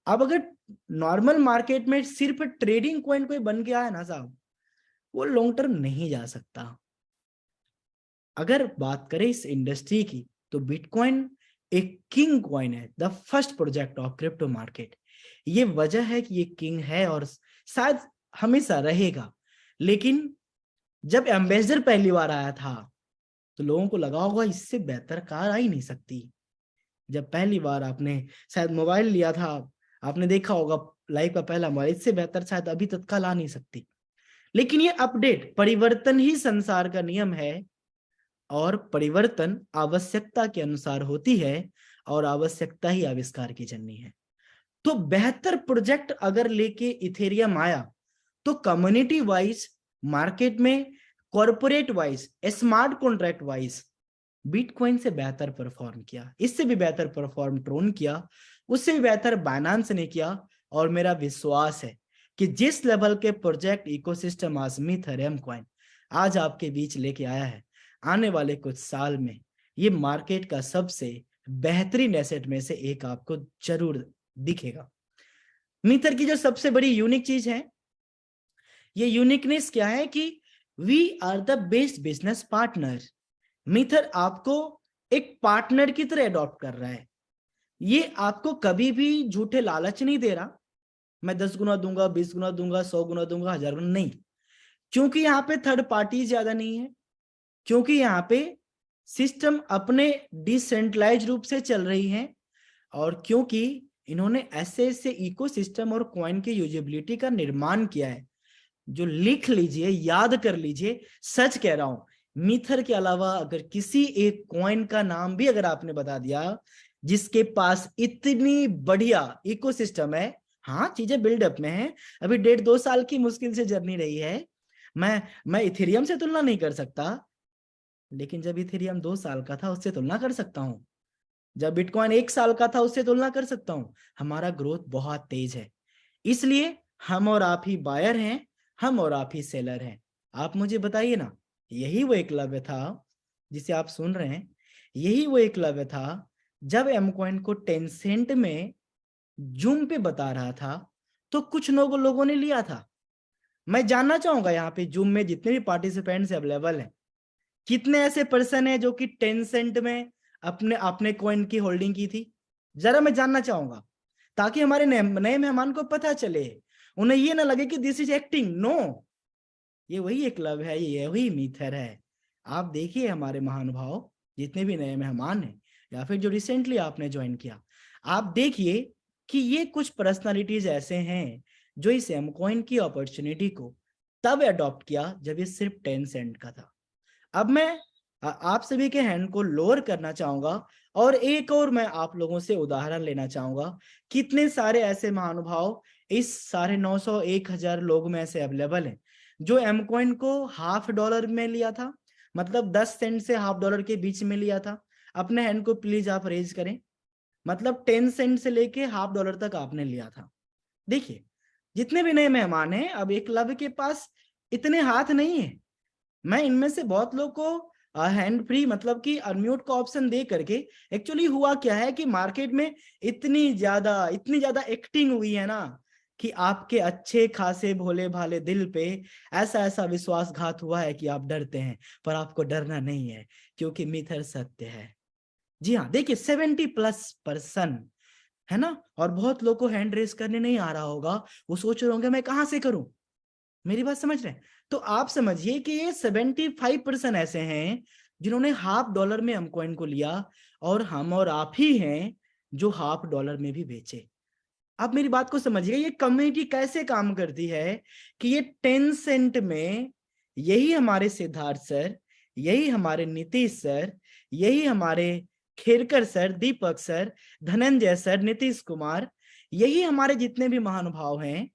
अब अगर नॉर्मल मार्केट में सिर्फ ट्रेडिंग कॉइन कोई बन के आया ना साहब, वो लॉन्ग टर्म नहीं जा सकता। अगर बात करें इस इंडस्ट्री की तो बिटकॉइन एक किंग कॉइन है, the first project of crypto market. ये वजह है कि ये किंग है और शायद हमेशा रहेगा। लेकिन जब एम्बेसडर पहली बार आया था तो लोगों को लगा होगा इससे बेहतर कार आ ही नहीं सकती। जब पहली बार आपने शायद मोबाइल लिया था, आपने देखा होगा लाइफ का पहला मोबाइल, इससे बेहतर शायद अभी तत्काल आ नहीं सकती। लेकिन ये अपडेट, परिवर्तन ही संसार का नियम है और परिवर्तन आवश्यकता के अनुसार होती है और आवश्यकता ही आविष्कार की जननी है। तो बेहतर प्रोजेक्ट अगर लेके इथेरियम आया तो कम्युनिटी वाइज, मार्केट में corporate wise, smart contract wise bitcoin से बेहतर परफॉर्म किया, इससे भी बेहतर परफॉर्म ट्रोन किया, उससे भी बेहतर बाइनेंस ने किया। और मेरा विश्वास है कि जिस लेवल के प्रोजेक्ट इकोसिस्टम आज मीथर कॉइन आज आपके बीच लेके आया है, आने वाले कुछ साल में ये मार्केट का सबसे बेहतरीन एसेट में से एक आपको जरूर दिखेगा। मीथर की जो सबसे बड़ी यूनिक चीज है, ये यूनिकनेस क्या है कि we are the best business partner. मीथर आपको एक पार्टनर की तरह अडॉप्ट कर रहा है। ये आपको कभी भी झूठे लालच नहीं दे रहा, मैं 10 गुना दूंगा, 20 गुना दूंगा, 100 गुना दूंगा, 1000 गुना नहीं। क्योंकि यहाँ पे थर्ड पार्टी ज्यादा नहीं है, क्योंकि यहाँ पे सिस्टम अपने डिसेंट्रलाइज रूप से चल रही है, और क्योंकि इन्होंने ऐसे ऐसे इकोसिस्टम और कॉइन की यूजेबिलिटी का निर्माण किया है जो, लिख लीजिए, याद कर लीजिए, सच कह रहा हूं, मीथर के अलावा अगर किसी एक कॉइन का नाम भी अगर आपने बता दिया जिसके पास इतनी बढ़िया इकोसिस्टम है, हाँ चीजें बिल्डअप में है, अभी 1.5-2 साल की मुश्किल से जर्नी रही है। मैं इथेरियम से तुलना नहीं कर सकता, लेकिन जब इथेरियम 2 साल का था उससे तुलना कर सकता हूं, जब बिटकॉइन 1 साल का था उससे तुलना कर सकता हूं। हमारा ग्रोथ बहुत तेज है, इसलिए हम और आप ही बायर हैं, हम और आप ही सेलर हैं। आप मुझे बताइए ना, यही वो एकलव्य था जिसे आप सुन रहे हैं, यही वो एकलव्य था जब एमकॉइन को 10 सेंट में जूम पे बता रहा था तो कुछ लोगों ने लिया था। मैं जानना चाहूंगा यहाँ पे जूम में जितने भी पार्टिसिपेंट्स अवेलेबल हैं, कितने ऐसे पर्सन है जो कि 10 सेंट में अपने अपने कॉइन की होल्डिंग की थी, जरा मैं जानना चाहूंगा, ताकि हमारे नए मेहमान को पता चले, उन्हें ये ना लगे कि दिस इज एक्टिंग। नो, ये वही एक क्लब है, ये वही मीथर है। आप देखिए हमारे महानुभाव, जितने भी नए मेहमान हैं या फिर जो रिसेंटली आपने ज्वाइन किया, आप देखिए कि ये कुछ पर्सनालिटीज ऐसे हैं जो इस एमकॉइन की अपॉर्चुनिटी को तब अडॉप्ट किया जब ये सिर्फ 10 सेंट का था। अब मैं आप सभी के हैंड को लोअर करना चाहूंगा और एक और मैं आप लोगों से उदाहरण लेना चाहूंगा। कितने सारे ऐसे महानुभाव इस 950 1000 लोग में ऐसे अवेलेबल हैं जो एमकॉइन को $0.5 में लिया था, मतलब 10 सेंट से $0.5 के बीच में लिया था। अपने हैंड को प्लीज आप रेज करें, मतलब 10 सेंट से लेके $0.5 तक आपने लिया था। देखिए जितने भी नए मेहमान हैं, अब एकलव्य के पास इतने हाथ नहीं है। मैं इनमें से बहुत लोग को हैंड फ्री, मतलब कि अनम्यूट का ऑप्शन दे करके, एक्चुअली हुआ क्या है कि मार्केट में इतनी ज्यादा एक्टिंग हुई है ना कि आपके अच्छे खासे भोले भाले दिल पे ऐसा ऐसा विश्वासघात हुआ है कि आप डरते हैं, पर आपको डरना नहीं है क्योंकि मिथर सत्य है। जी हाँ, देखिए 70+% है ना, और बहुत लोग को हैंड रेस करने नहीं आ रहा होगा, वो सोच रहे होंगे मैं कहां से करूं। मेरी बात समझ रहे हैं, तो आप समझिए कि ये 75% ऐसे हैं जिन्होंने $0.5 में एम कॉइन को लिया, और हम और आप ही हैं जो $0.5 में भी बेचे। आप मेरी बात को समझिए, ये कम्युनिटी कैसे काम करती है कि ये 10 सेंट में यही हमारे सिद्धार्थ सर, यही हमारे नीतीश सर, यही हमारे खेरकर सर, दीपक सर, धनंजय सर, नीतीश कुमार, यही हमारे जितने भी महानुभाव हैं,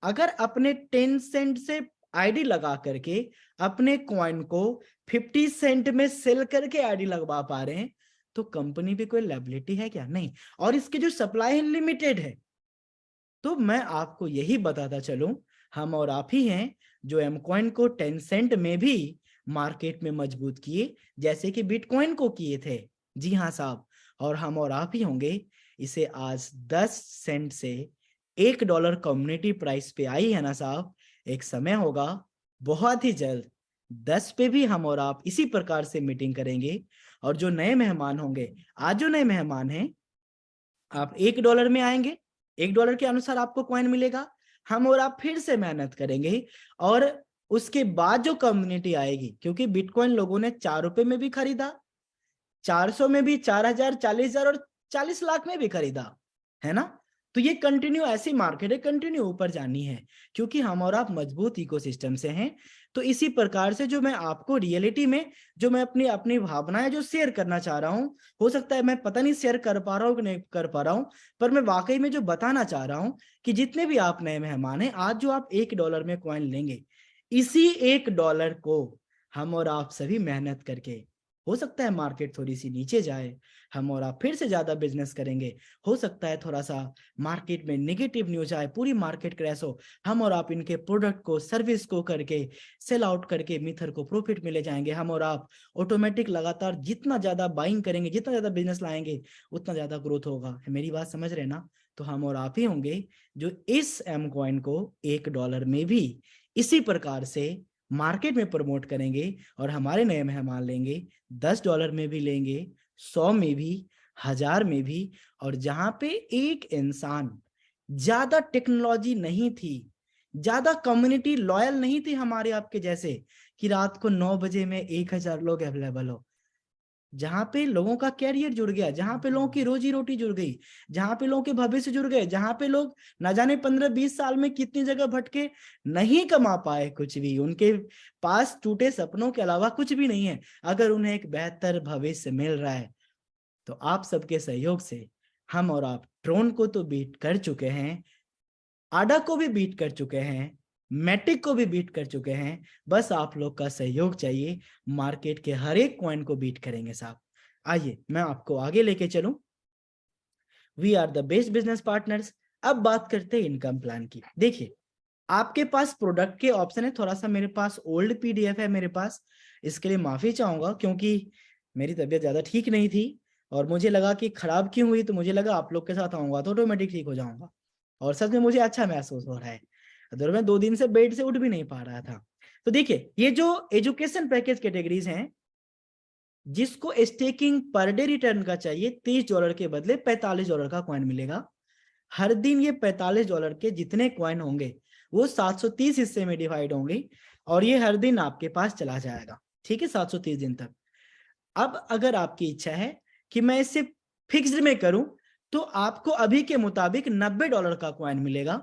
अगर अपने 10 सेंट से आईडी लगा करके अपने कॉइन को 50 सेंट में सेल करके आईडी लगवा पा रहे हैं, तो कंपनी भी कोई लायबिलिटी है क्या? नहीं। और इसकी जो सप्लाई है लिमिटेड है। तो मैं आपको यही बताता चलूं, हम और आप ही हैं जो एम कॉइन को 10 सेंट में भी मार्केट में मजबूत किए, जैसे कि बिटकॉइन को किए थे। जी हाँ साहब, और हम और आप ही होंगे इसे आज 10 सेंट से $1 कम्युनिटी प्राइस पे आई है ना साहब। एक समय होगा बहुत ही जल्द 10 पे भी हम और आप इसी प्रकार से मीटिंग करेंगे। और जो नए मेहमान होंगे, आज जो नए मेहमान हैं, आप $1 में आएंगे, $1 के अनुसार आपको कॉइन मिलेगा। हम और आप फिर से मेहनत करेंगे, और उसके बाद जो कम्युनिटी आएगी, क्योंकि बिटकॉइन लोगों ने ₹4 में भी खरीदा, 400 में भी, 4,000, 40,000 और 40 लाख में भी खरीदा, है ना। तो ये कंटिन्यू ऐसी मार्केट है, कंटिन्यू ऊपर जानी है, क्योंकि हम और आप मजबूत इकोसिस्टम से हैं। तो इसी प्रकार से जो मैं आपको रियलिटी में, जो मैं अपनी अपनी भावनाएं जो शेयर करना चाह रहा हूं, हो सकता है मैं पता नहीं शेयर कर पा रहा हूं कि नहीं कर पा रहा हूं, पर मैं वाकई में जो बताना चाह रहा हूं कि जितने भी आप नए मेहमान हैं, आज जो आप $1 में कॉइन लेंगे, इसी $1 को हम और आप सभी मेहनत करके, हो सकता है मार्केट थोड़ी सी नीचे जाए, हम और आप फिर से ज्यादा बिजनेस करेंगे, हो सकता है थोड़ा सा मार्केट में नेगेटिव न्यूज आए, पूरी मार्केट क्रैश हो, हम और आप इनके प्रोडक्ट को, सर्विस को करके सेल आउट करके मिथर को प्रॉफिट में ले जाएंगे। हम और आप ऑटोमेटिक लगातार जितना ज्यादा बाइंग करेंगे, जितना ज्यादा बिजनेस लाएंगे, उतना ज्यादा ग्रोथ होगा। मेरी बात समझ रहे ना। तो हम और आप ही होंगे जो इस एम कॉइन को $1 में भी इसी प्रकार से मार्केट में प्रमोट करेंगे, और हमारे नए मेहमान लेंगे, $10 में भी लेंगे, 100 में भी, 1000 में भी। और जहां पे एक इंसान, ज्यादा टेक्नोलॉजी नहीं थी, ज्यादा कम्युनिटी लॉयल नहीं थी हमारे आपके जैसे, कि रात को 9 बजे में 1000 लोग अवेलेबल हो, जहां पे लोगों का कैरियर जुड़ गया, जहां पे लोगों की रोजी रोटी जुड़ गई, जहां पे लोगों के भविष्य जुड़ गए, जहां पे लोग ना जाने 15-20 साल में कितनी जगह भटके, नहीं कमा पाए कुछ भी, उनके पास टूटे सपनों के अलावा कुछ भी नहीं है, अगर उन्हें एक बेहतर भविष्य मिल रहा है, तो आप सबके सहयोग से हम और आप ट्रोन को तो बीट कर चुके हैं, आडा को भी बीट कर चुके हैं, मैटिक को भी बीट कर चुके हैं। बस आप लोग का सहयोग चाहिए, मार्केट के हर एक कॉइन को बीट करेंगे साहब। आइए मैं आपको आगे लेके चलूं। We are the best business partners. अब बात करते हैं इनकम प्लान की। देखिए, आपके पास प्रोडक्ट के ऑप्शन है, थोड़ा सा मेरे पास ओल्ड पीडीएफ है मेरे पास, इसके लिए माफी चाहूंगा, क्योंकि मेरी तबीयत ज्यादा ठीक नहीं थी, और मुझे लगा कि खराब क्यों हुई, तो मुझे लगा आप लोग के साथ आऊंगा तो ऑटोमेटिक ठीक हो जाऊंगा, और सच में मुझे अच्छा महसूस हो रहा है। अगर मैं 2 दिन से बेड से उठ भी नहीं पा रहा था। तो देखिए, ये जो एजुकेशन पैकेज कैटेगरीज हैं, जिसको स्टेकिंग पर डे रिटर्न का चाहिए, $30 के बदले $45 का कॉइन मिलेगा। हर दिन ये $45 के जितने कॉइन होंगे वो 730 हिस्से में डिवाइड होंगे, और ये हर दिन आपके पास चला जाएगा, ठीक है, 730 दिन तक। अब अगर आपकी इच्छा है कि मैं इसे फिक्स्ड में करूं, तो आपको अभी के मुताबिक $90 का कॉइन मिलेगा,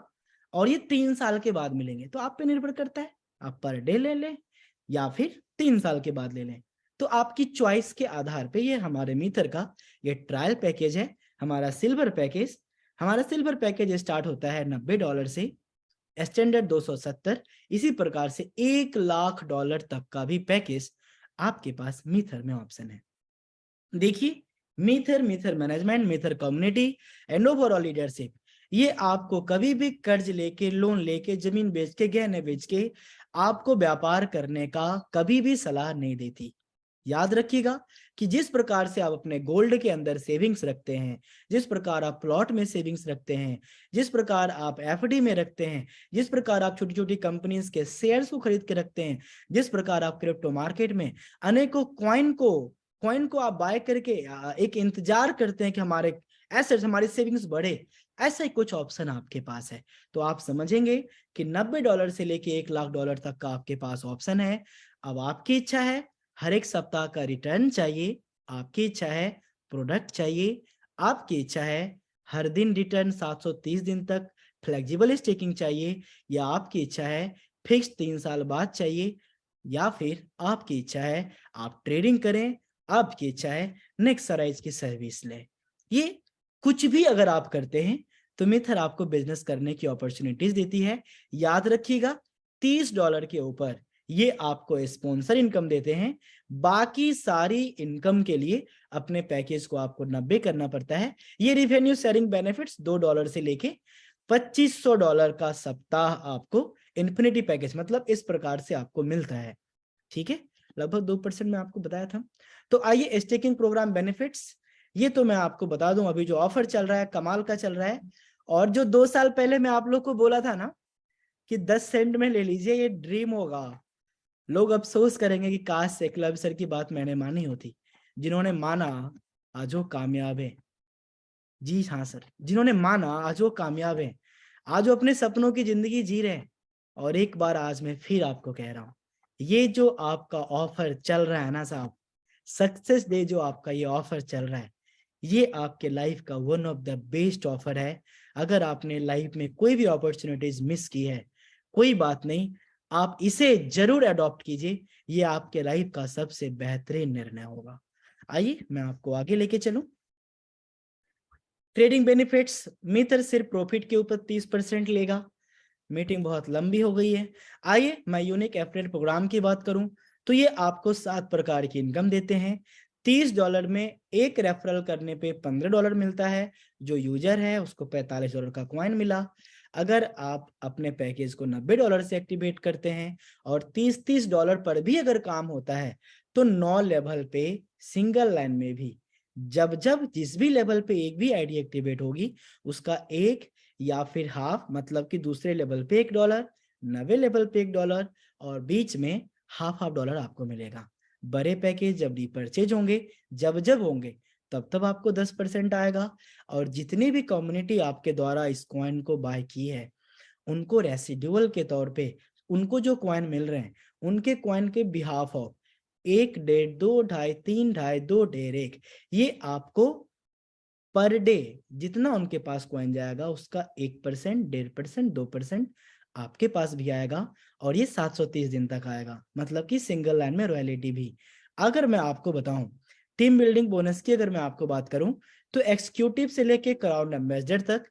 और ये 3 साल के बाद मिलेंगे। तो आप पे निर्भर करता है, आप पर डे ले लें या फिर 3 साल के बाद ले लें। तो आपकी चॉइस के आधार पे ये हमारे मीटर का ये ट्रायल पैकेज है, हमारा सिल्वर पैकेज। हमारा सिल्वर पैकेज स्टार्ट होता है $90 से, स्टैंडर्ड 270, इसी प्रकार से $1,00,000 तक का भी पैकेज आपके पास मीथर में ऑप्शन है। देखिए, मीथर मैनेजमेंट, मीथर कम्युनिटी एंड ओवरऑल लीडरशिप, ये आपको कभी भी कर्ज लेके, लोन लेके, जमीन बेच के, गहने बेच के आपको व्यापार करने का कभी भी सलाह नहीं देती। याद रखिएगा कि जिस प्रकार से आप अपने गोल्ड के अंदर सेविंग्स रखते हैं, जिस प्रकार आप प्लॉट में सेविंग्स रखते हैं, जिस प्रकार आप एफडी में रखते हैं, जिस प्रकार आप छोटी छोटी कंपनीज के शेयर्स को खरीद के रखते हैं, जिस प्रकार आप क्रिप्टो मार्केट में अनेकों कॉइन को आप बाय करके एक इंतजार करते हैं कि हमारे एसेट्स, हमारी सेविंग्स बढ़े, ऐसा ही कुछ ऑप्शन आपके पास है। तो आप समझेंगे कि $90 से लेके $1,00,000 तक का आपके पास ऑप्शन है। अब आपकी इच्छा है, हर एक सप्ताह का रिटर्न चाहिए, आपकी इच्छा है प्रोडक्ट चाहिए, आपकी इच्छा है हर दिन रिटर्न 730 दिन तक फ्लेक्सिबल स्टेकिंग चाहिए, या आपकी इच्छा है फिक्स 3 साल बाद चाहिए, या फिर आपकी इच्छा है आप ट्रेडिंग करें, आपकी इच्छा है नेक्स्ट राइज की सर्विस लें। ये कुछ भी अगर आप करते हैं तो मिथर आपको बिजनेस करने की अपॉर्चुनिटीज देती है। याद रखिएगा, $30 के ऊपर ये आपको स्पॉन्सर इनकम देते हैं। बाकी सारी इनकम के लिए अपने पैकेज को आपको 90 करना पड़ता है। ये रिवेन्यू शेयरिंग बेनिफिट्स $2 से लेके $2,500 का सप्ताह आपको इन्फिनिटी पैकेज मतलब इस प्रकार से आपको मिलता है। ठीक है, लगभग 2% में आपको बताया था। तो आइए स्टेकिंग प्रोग्राम बेनिफिट्स, ये तो मैं आपको बता दूं, अभी जो ऑफर चल रहा है कमाल का चल रहा है। और जो 2 साल पहले मैं आप लोग को बोला था ना कि 10 सेंट में ले लीजिए, ये ड्रीम होगा। लोग अफसोस करेंगे कि काश एकलव्य सर की बात मैंने मानी होती। जिन्होंने माना आज वो कामयाब है। जी हाँ सर, जिन्होंने माना आज वो कामयाब है, आज वो अपने सपनों की जिंदगी जी रहे हैं। और एक बार आज मैं फिर आपको कह रहा हूँ, ये जो आपका ऑफर चल रहा है ना साहब, सक्सेस डे जो आपका ये ऑफर चल रहा है, ये आपके लाइफ का one of the best offer है। अगर आपने लाइफ में कोई भी अपॉर्चुनिटीज मिस की है, कोई बात नहीं, आप इसे जरूर अडॉप्ट कीजिए। ये आपके लाइफ का सबसे बेहतरीन निर्णय होगा। आइए मैं आपको आगे लेके चलूं। ट्रेडिंग बेनिफिट्स, मित्र सिर्फ प्रॉफिट के ऊपर 30% लेगा। मीटिंग बहुत लंबी हो गई है। आइए मैं यूनिक एफिलिएट प्रोग्राम की बात करूं तो ये आपको 7 प्रकार की इनकम देते हैं। $30 में एक रेफरल करने पे $15 मिलता है। जो यूजर है उसको $45 का कॉइन मिला। अगर आप अपने पैकेज को $90 से एक्टिवेट करते हैं और $30 पर भी अगर काम होता है तो 9 लेवल पे सिंगल लाइन में भी जब जब जिस भी लेवल पे एक भी आईडी एक्टिवेट होगी उसका एक या फिर हाफ मतलब कि दूसरे लेवल पे $1, 90 लेवल पे $1 और बीच में हाफ $1 आपको मिलेगा। बड़े पैकेज जब रीपरचेज होंगे, जब जब होंगे तब तब आपको 10% आएगा। और जितनी भी कम्युनिटी आपके द्वारा इस कॉइन को बाय की है उनको रेसिडुअल के तौर पे उनको जो कॉइन मिल रहे हैं उनके कॉइन के बिहाफ ऑफ 1, 1.5, 2, 2.5, 3, 2.5, 2, 1.5 ये आपको पर डे जितना उनके पास कॉइन जाएगा उसका 1%, 1.5%, 2% आपके पास भी आएगा। और ये 730 दिन तक आएगा, मतलब कि सिंगल लाइन में रॉयल्टी भी। अगर मैं आपको बताऊं टीम बिल्डिंग बोनस की अगर मैं आपको बात करूं तो एक्सिक्यूटिव से लेके क्राउन एम्बेसडर तक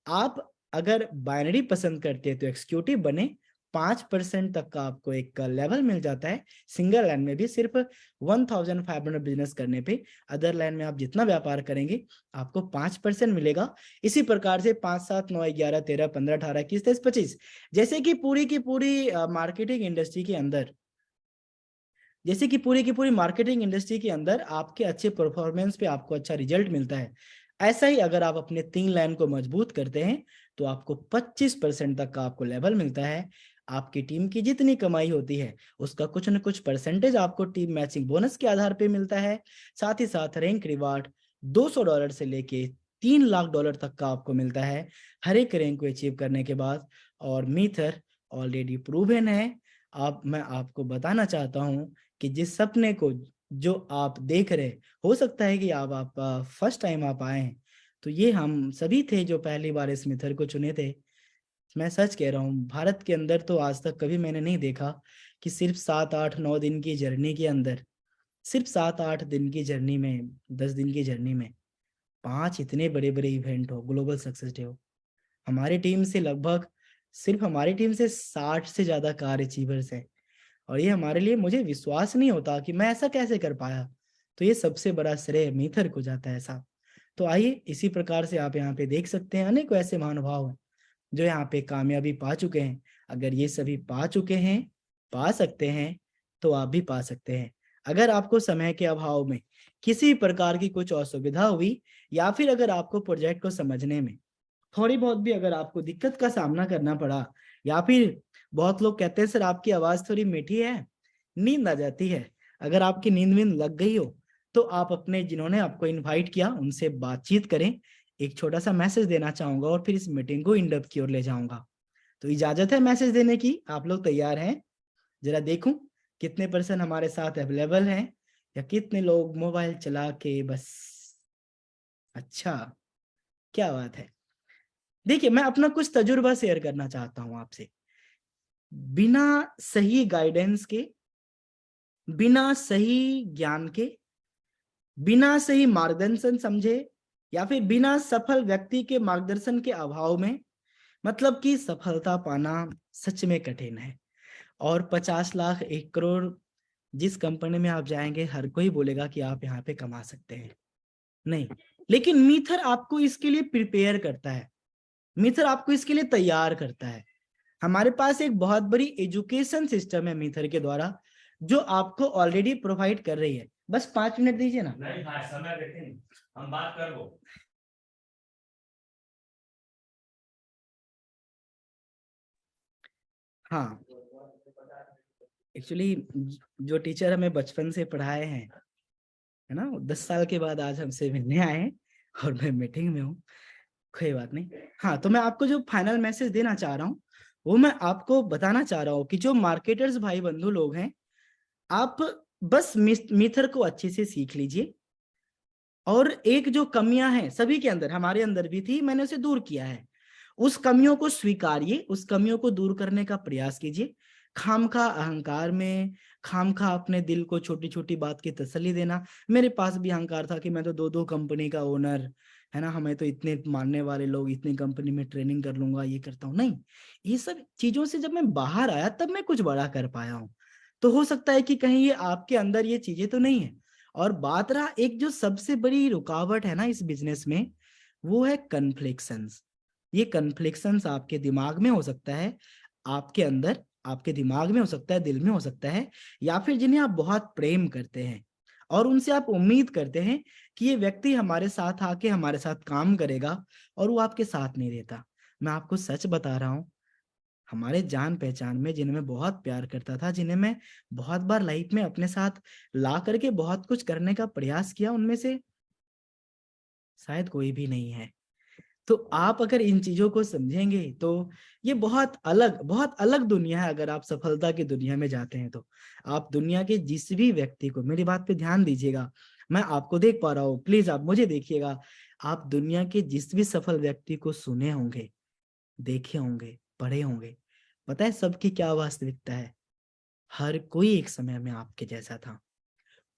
आप अगर बाइनरी पसंद करते हैं तो एक्सिक्यूटिव बने, 5% तक का आपको एक लेवल मिल जाता है। सिंगल लाइन में भी सिर्फ 1500 बिजनेस करने पे, अदर लाइन में आप जितना व्यापार करेंगे आपको 5% मिलेगा। इसी प्रकार से 5, 7, 9, 11, 13, 15, 18, 21, 23, 25 जैसे कि पूरी की पूरी मार्केटिंग इंडस्ट्री के अंदर, जैसे कि पूरी की पूरी मार्केटिंग इंडस्ट्री के अंदर आपके अच्छे परफॉर्मेंस पे आपको अच्छा रिजल्ट मिलता है, ऐसा ही अगर आप अपने 3 लाइन को मजबूत करते हैं तो आपको 25% तक का आपको लेवल मिलता है। आपकी टीम की जितनी कमाई होती है उसका कुछ न कुछ परसेंटेज आपको टीम मैचिंग बोनस के आधार पे मिलता है। साथ ही साथ रैंक रिवार्ड $200 से लेके $3 लाख तक का आपको मिलता है हर एक रैंक को अचीव करने के बाद। और मीथर ऑलरेडी प्रूवन है। आप मैं आपको बताना चाहता हूं कि जिस सपने को जो आप देख रहे, हो सकता है कि आप फर्स्ट टाइम आप आए हैं, तो ये हम सभी थे जो पहली बार इस मिथर को चुने थे। मैं सच कह रहा हूँ, भारत के अंदर तो आज तक कभी मैंने नहीं देखा कि सिर्फ 7, 8, 9 दिन की जर्नी के अंदर, सिर्फ 7, 8 दिन की जर्नी में, 10 दिन की जर्नी में 5 इतने बड़े बड़े इवेंट हो, ग्लोबल सक्सेस डे हो। हमारी टीम से लगभग, सिर्फ हमारी टीम से 60 से ज्यादा कार अचीवर्स हैं। और ये हमारे लिए, मुझे विश्वास नहीं होता कि मैं ऐसा कैसे कर पाया। तो ये सबसे बड़ा श्रेय मीथर को जाता है साहब। तो आइए इसी प्रकार से आप यहाँ पे देख सकते हैं अनेकों ऐसे महानुभाव हैं जो यहाँ पे कामयाबी पा चुके हैं। अगर ये सभी पा चुके हैं, पा सकते हैं, तो आप भी पा सकते हैं। अगर आपको समय के अभाव में किसी प्रकार की कुछ असुविधा हुई या फिर अगर आपको प्रोजेक्ट को समझने में थोड़ी बहुत भी अगर आपको दिक्कत का सामना करना पड़ा, या फिर बहुत लोग कहते हैं सर आपकी आवाज थोड़ी मीठी है, नींद आ जाती है, अगर आपकी नींद वींद लग गई हो तो आप अपने जिन्होंने आपको इनवाइट किया उनसे बातचीत करें। एक छोटा सा मैसेज देना चाहूंगा और फिर इस मीटिंग को इंडप की ओर ले जाऊंगा। तो इजाजत है मैसेज देने की? आप लोग तैयार हैं? जरा देखूं कितने पर्सन हमारे साथ अवेलेबल हैं या कितने लोग मोबाइल चला के बस। अच्छा, क्या बात है। देखिए, मैं अपना कुछ तजुर्बा शेयर करना चाहता हूं आपसे। बिना सही गाइडेंस के, बिना सही ज्ञान के, बिना सही मार्गदर्शन समझे, या फिर बिना सफल व्यक्ति के मार्गदर्शन के अभाव में, मतलब कि सफलता पाना सच में कठिन है। और 50 लाख, 1 करोड़, जिस कंपनी में आप जाएंगे हर कोई बोलेगा कि आप यहाँ पे कमा सकते हैं। नहीं, लेकिन मीथर आपको इसके लिए प्रिपेयर करता है, मीथर आपको इसके लिए तैयार करता है। हमारे पास एक बहुत बड़ी एजुकेशन सिस्टम है मीथर के द्वारा, जो आपको ऑलरेडी प्रोवाइड कर रही है। बस 5 मिनट दीजिए ना। नहीं भाई, समय देते हैं, हम बात कर लो। हाँ, एक्चुअली जो टीचर हमें बचपन से पढ़ाए हैं, है ना, 10 साल के बाद आज हमसे मिलने आए हैं और मैं मीटिंग में हूँ। कोई बात नहीं। हाँ, तो मैं आपको जो फाइनल मैसेज देना चाह रहा हूँ वो मैं आपको बताना चाह रहा हूँ कि जो मार्केटर्स भाई बंधु लोग हैं, आप बस मीथर को अच्छे से सीख लीजिए। और एक जो कमियां हैं सभी के अंदर, हमारे अंदर भी थी, मैंने उसे दूर किया है। उस कमियों को स्वीकारिए, उस कमियों को दूर करने का प्रयास कीजिए। खामखा अहंकार में, खामखा अपने दिल को छोटी छोटी बात की तसल्ली देना। मेरे पास भी अहंकार था कि मैं तो 2-2 कंपनी का ओनर, है ना, हमें तो इतने मानने वाले लोग, इतनी कंपनी में ट्रेनिंग कर लूंगा, ये करता हूँ। नहीं, ये सब चीजों से जब मैं बाहर आया तब मैं कुछ बड़ा कर पाया हूँ। तो हो सकता है कि कहीं ये आपके अंदर ये चीजें तो नहीं है। और बात रहा एक जो सबसे बड़ी रुकावट है ना इस बिजनेस में, वो है कन्फ्लिक्शंस। ये कन्फ्लिक्शंस आपके दिमाग में हो सकता है, आपके अंदर, आपके दिमाग में हो सकता है, दिल में हो सकता है, या फिर जिन्हें आप बहुत प्रेम करते हैं और उनसे आप उम्मीद करते हैं कि ये व्यक्ति हमारे साथ आके हमारे साथ काम करेगा, और वो आपके साथ नहीं देता। मैं आपको सच बता रहा हूँ, हमारे जान पहचान में जिन्हें मैं बहुत प्यार करता था, जिन्हें मैं बहुत बार लाइफ में अपने साथ ला करके बहुत कुछ करने का प्रयास किया, उनमें से शायद कोई भी नहीं है। तो आप अगर इन चीजों को समझेंगे तो ये बहुत अलग दुनिया है। अगर आप सफलता की दुनिया में जाते हैं तो आप दुनिया के जिस भी व्यक्ति को, मेरी बात पे ध्यान दीजिएगा, मैं आपको देख पा रहा हूँ, प्लीज आप मुझे देखिएगा। आप दुनिया के जिस भी सफल व्यक्ति को सुने होंगे, देखे होंगे, पढ़े होंगे, पता है सबकी क्या वास्तविकता है? हर कोई एक समय में आपके जैसा था।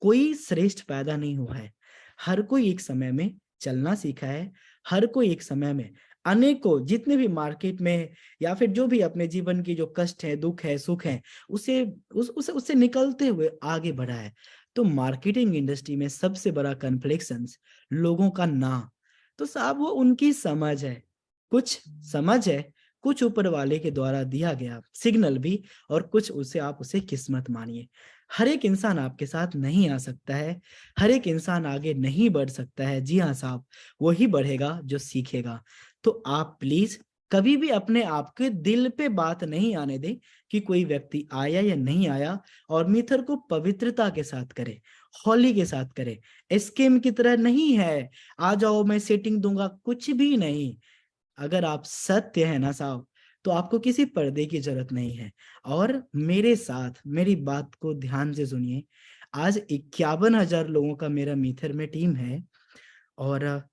कोई श्रेष्ठ पैदा नहीं हुआ है। हर कोई एक समय में चलना सीखा है। हर कोई एक समय में अनेकों, जितने भी मार्केट में या फिर जो भी अपने जीवन की जो कष्ट है, दुख है, सुख है, उसे उससे निकलते हुए आगे बढ़ा है। तो मार्केटिंग इंडस्ट्री में सबसे बड़ा कॉन्फ्लिक्शन लोगों का ना, तो साहब वो उनकी समझ है, कुछ समझ है, कुछ ऊपर वाले के द्वारा दिया गया सिग्नल भी, और कुछ उसे आप उसे किस्मत मानिए। हर एक इंसान आपके साथ नहीं आ सकता है, हर एक इंसान आगे नहीं बढ़ सकता है। जी हाँ साहब, वही बढ़ेगा जो सीखेगा। तो आप प्लीज कभी भी अपने आप के दिल पे बात नहीं आने दें कि कोई व्यक्ति आया या नहीं आया, और मिथर को पवित्रता के साथ करे, होली के साथ करे। स्कीम की तरह नहीं है, आ जाओ मैं सेटिंग दूंगा, कुछ भी नहीं। अगर आप सत्य है ना साहब, तो आपको किसी पर्दे की जरूरत नहीं है। और मेरे साथ मेरी बात को ध्यान से सुनिए। आज 51,000 लोगों का मेरा मीथर में टीम है, और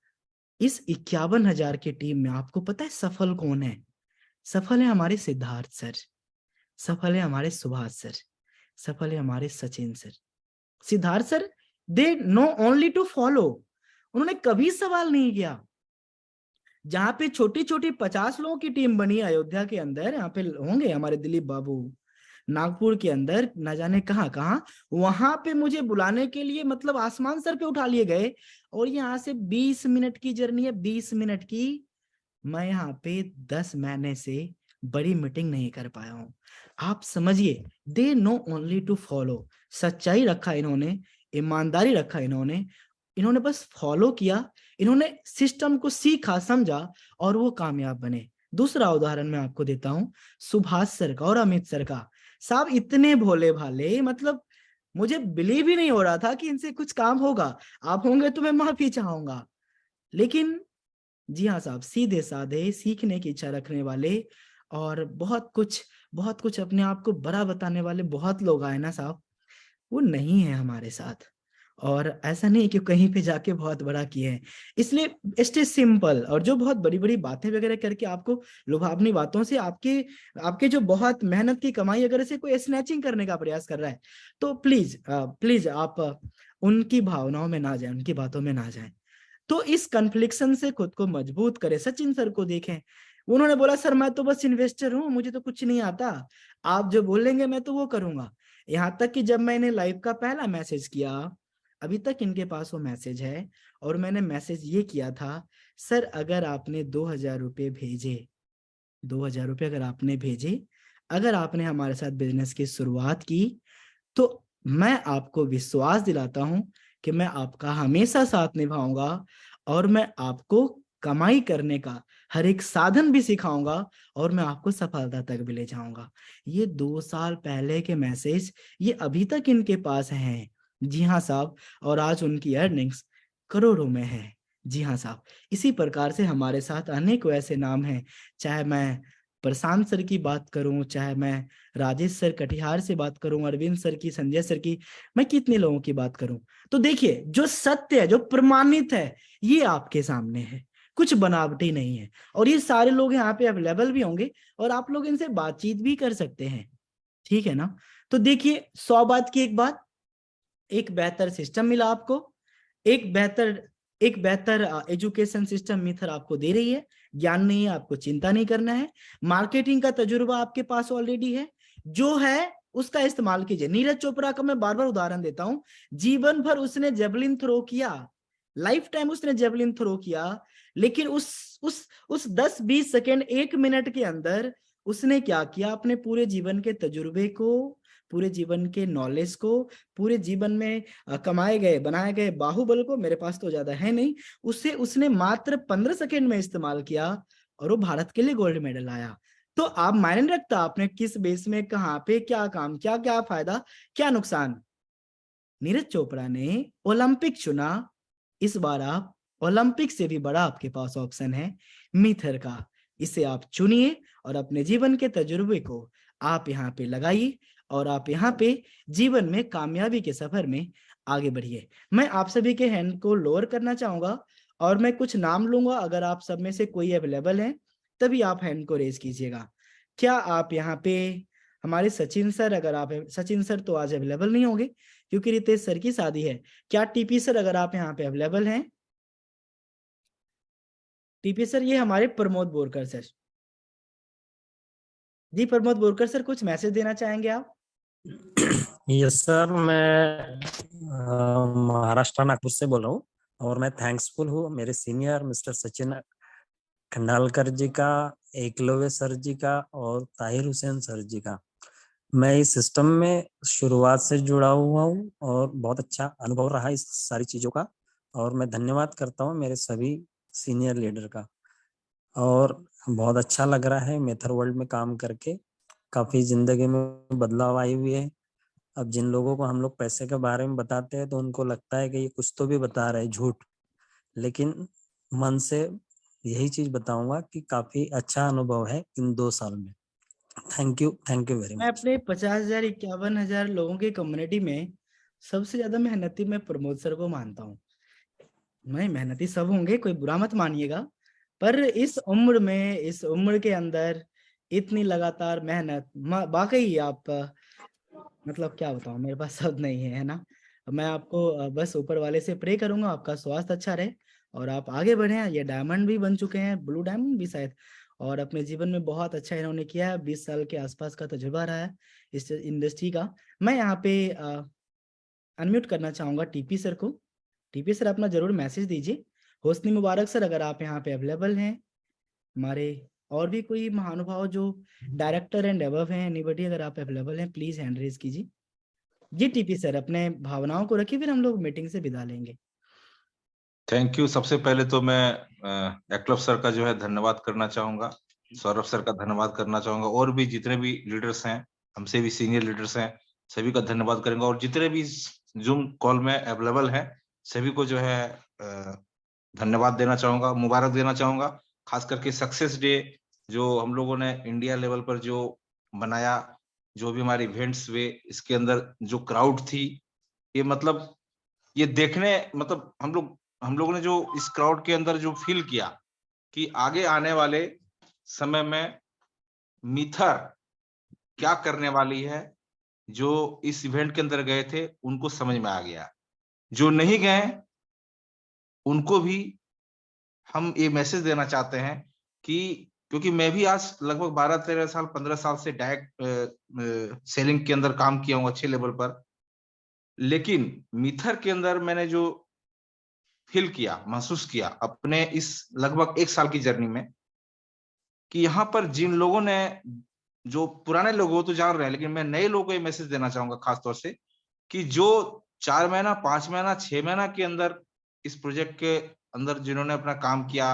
इस 51,000 की टीम में आपको पता है सफल कौन है? सफल है हमारे सिद्धार्थ सर, सफल है हमारे सुभाष सर, सफल है हमारे Sachin sir. Siddharth sir, they know only to follow. उन्होंने कभी सवाल नहीं किया। जहां पे छोटी छोटी 50 लोगों की टीम बनी अयोध्या के अंदर, यहाँ पे होंगे हमारे दिलीप बाबू, नागपुर के अंदर न जाने कहाँ कहाँ, वहां पे मुझे बुलाने के लिए मतलब आसमान सर पे उठा लिए गए। और यहाँ से 20 मिनट की जर्नी है, 20 मिनट की। मैं यहाँ पे 10 महीने से बड़ी मीटिंग नहीं कर पाया हूँ। आप समझिए, they know only to follow. सच्चाई रखा इन्होंने, ईमानदारी रखा इन्होंने, इन्होंने बस फॉलो किया, इन्होंने सिस्टम को सीखा, समझा, और वो कामयाब बने। दूसरा उदाहरण मैं आपको देता हूं, सुभाष सर का और अमित सर का। साहब इतने भोले भाले, मतलब मुझे बिलीव ही नहीं हो रहा था कि इनसे कुछ काम होगा। आप होंगे तो मैं माफी चाहूंगा, लेकिन जी हाँ साहब, सीधे साधे, सीखने की इच्छा रखने वाले और बहुत कुछ अपने आप को बड़ा बताने वाले बहुत लोग आए ना साहब, वो नहीं है हमारे साथ। और ऐसा नहीं कि कहीं पे जाके बहुत बड़ा किए हैं, इसलिए स्टे सिंपल। और जो बहुत बड़ी बड़ी बातें वगैरह करके आपको लुभावनी बातों से आपके आपके जो बहुत मेहनत की कमाई अगर से कोई स्नैचिंग करने का प्रयास कर रहा है, तो प्लीज प्लीज आप उनकी भावनाओं में ना जाएं, उनकी बातों में ना जाएं। तो इस कन्फ्लिक्शन से खुद को मजबूत करें। सचिन सर को देखें, उन्होंने बोला सर मैं तो बस इन्वेस्टर हूं, मुझे तो कुछ नहीं आता, आप जो बोलेंगे मैं तो वो करूंगा। यहाँ तक कि जब मैंने लाइव का पहला मैसेज किया, अभी तक इनके पास वो मैसेज है, और मैंने मैसेज ये किया था, सर अगर आपने 2,000 रुपये भेजे, 2,000 रुपये अगर आपने भेजे, अगर आपने हमारे साथ बिजनेस की शुरुआत की, तो मैं आपको विश्वास दिलाता हूं कि मैं आपका हमेशा साथ निभाऊंगा, और मैं आपको कमाई करने का हर एक साधन भी सिखाऊंगा, और मैं आपको सफलता तक भी ले जाऊंगा। ये 2 साल पहले के मैसेज ये अभी तक इनके पास हैं। जी हाँ साहब, और आज उनकी अर्निंग्स करोड़ों में है। जी हाँ साहब, इसी प्रकार से हमारे साथ अनेक ऐसे नाम हैं, चाहे मैं प्रशांत सर की बात करूं, चाहे मैं राजेश सर कटिहार से बात करूं, अरविंद सर की, संजय सर की, मैं कितने लोगों की बात करूं। तो देखिए, जो सत्य है, जो प्रमाणित है, ये आपके सामने है, कुछ बनावटी नहीं है। और ये सारे लोग यहाँ पे अवेलेबल भी होंगे, और आप लोग इनसे बातचीत भी कर सकते हैं, ठीक है ना। तो देखिए, 100 बात की एक बात, एक बेहतर सिस्टम मिला आपको, एक बेहतर एक बेहतर एजुकेशन सिस्टम मिथर आपको दे रही है। ज्ञान नहीं है, आपको चिंता नहीं करना है। मार्केटिंग का तजुर्बा आपके पास ऑलरेडी है, जो है उसका इस्तेमाल कीजिए। नीरज चोपड़ा का मैं बार बार उदाहरण देता हूं, जीवन भर उसने जेवलिन थ्रो किया, लाइफ टाइम उसने जेवलिन थ्रो किया, लेकिन उस 10-20 सेकेंड, 1 मिनट के अंदर उसने क्या किया, अपने पूरे जीवन के तजुर्बे को, पूरे जीवन के नॉलेज को, पूरे जीवन में कमाए गए बनाए गए बाहुबल को, मेरे पास तो ज्यादा है नहीं, उसे उसने मात्र 15 सेकेंड में इस्तेमाल किया, और वो भारत के लिए गोल्ड मेडल आया। तो आप मायने नहीं रखता आपने किस बेस में, कहाँ पे, क्या काम, क्या क्या फायदा, क्या नुकसान। नीरज चोपड़ा ने ओलंपिक चुना, इस बार आप ओलंपिक से भी बड़ा आपके पास ऑप्शन है, मिथर का। इसे आप चुनिए, और अपने जीवन के तजुर्बे को आप यहाँ पे लगाइए, और आप यहाँ पे जीवन में कामयाबी के सफर में आगे बढ़िए। मैं आप सभी के हैंड को लोअर करना चाहूंगा, और मैं कुछ नाम लूंगा, अगर आप सब में से कोई अवेलेबल है तभी आप हैंड को रेज कीजिएगा। क्या आप यहाँ पे हमारे सचिन सर, अगर आप, सचिन सर तो आज अवेलेबल नहीं होंगे क्योंकि रितेश सर की शादी है। क्या टीपी सर अगर आप यहाँ पे अवेलेबल हैं? टीपी सर, ये हमारे प्रमोद बोरकर सर। जी प्रमोद बोरकर सर, कुछ मैसेज देना चाहेंगे आप? यस सर, मैं महाराष्ट्र नागपुर से बोल रहा हूँ, और मैं थैंक्सफुल हूँ मेरे सीनियर मिस्टर सचिन खंडालकर जी का, एकलव्य सर जी का, और ताहिर हुसैन सर जी का। मैं इस सिस्टम में शुरुआत से जुड़ा हुआ हूँ, और बहुत अच्छा अनुभव रहा इस सारी चीज़ों का, और मैं धन्यवाद करता हूँ मेरे सभी सीनियर लीडर का। और बहुत अच्छा लग रहा है मेथर वर्ल्ड में काम करके, काफ़ी ज़िंदगी में बदलाव आई हुई है। अब जिन लोगों को हम लोग पैसे के बारे में बताते हैं तो उनको लगता है कि ये कुछ तो भी बता रहे हैं, झूठ, लेकिन मन से यही चीज बताऊंगा कि काफी अच्छा अनुभव है इन 2 साल में। थैंक यू वेरी मैं मच। अपने 50,000 51,000 लोगों की कम्युनिटी में सबसे ज्यादा मेहनती मैं प्रमोद सर को मानता हूँ। मैं मेहनती सब होंगे, कोई बुरा मत मानिएगा, पर इस उम्र में, इस उम्र के अंदर इतनी लगातार मेहनत, वाकई आप मतलब क्या बताऊं, मेरे पास शब्द नहीं है ना। मैं आपको बस ऊपर वाले से प्रे करूंगा आपका स्वास्थ्य अच्छा रहे, और आप आगे बढ़े। ये डायमंड भी बन चुके हैं, ब्लू डायमंड भी शायद, और अपने जीवन में बहुत अच्छा इन्होंने किया है। 20 साल के आसपास का तजुर्बा रहा है इस इंडस्ट्री का। मैं यहाँ पे अनम्यूट करना चाहूंगा टीपी सर को। टीपी सर, अपना जरूर मैसेज दीजिए। होस्नी मुबारक सर, अगर आप यहाँ पे अवेलेबल हैं, हमारे और भी कोई महानुभाव जो डायरेक्टर एंड अबव हैं, एनीबॉडी अगर आप अवेलेबल हैं, प्लीज हैंड रेज कीजिए। जी टीपी सर, अपने भावनाओं को रखिए, फिर हम लोग मीटिंग से विदा लेंगे। Thank you. सबसे पहले तो मैं एकलव सर का जो है धन्यवाद करना चाहूंगा, सौरभ सर का धन्यवाद करना चाहूंगा, और भी जितने भी लीडर्स हैं, हमसे भी सीनियर लीडर्स हैं, सभी का धन्यवाद करेंगे। और जितने भी जूम कॉल में अवेलेबल हैं, सभी को जो है धन्यवाद देना चाहूंगा, मुबारक देना चाहूंगा। खास करके सक्सेस डे जो हम लोगों ने इंडिया लेवल पर जो बनाया, जो भी हमारे इवेंट्स हुए, इसके अंदर जो क्राउड थी, ये मतलब ये देखने मतलब हम लोगों ने जो इस क्राउड के अंदर जो फील किया कि आगे आने वाले समय में मिथर क्या करने वाली है, जो इस इवेंट के अंदर गए थे उनको समझ में आ गया। जो नहीं गए उनको भी हम ये मैसेज देना चाहते हैं कि क्योंकि मैं भी आज लगभग 12-13 साल 15 साल से डायरेक्ट सेलिंग के अंदर काम किया हूँ अच्छे लेवल पर, लेकिन मिथर के अंदर मैंने जो फील किया, महसूस किया अपने इस लगभग 1 साल की जर्नी में, कि यहाँ पर जिन लोगों ने, जो पुराने लोग हो तो जान रहे हैं, लेकिन मैं नए लोगों को ये मैसेज देना चाहूंगा खास तौर से, कि जो 4 महीना 5 महीना 6 महीना के अंदर इस प्रोजेक्ट के अंदर जिन्होंने अपना काम किया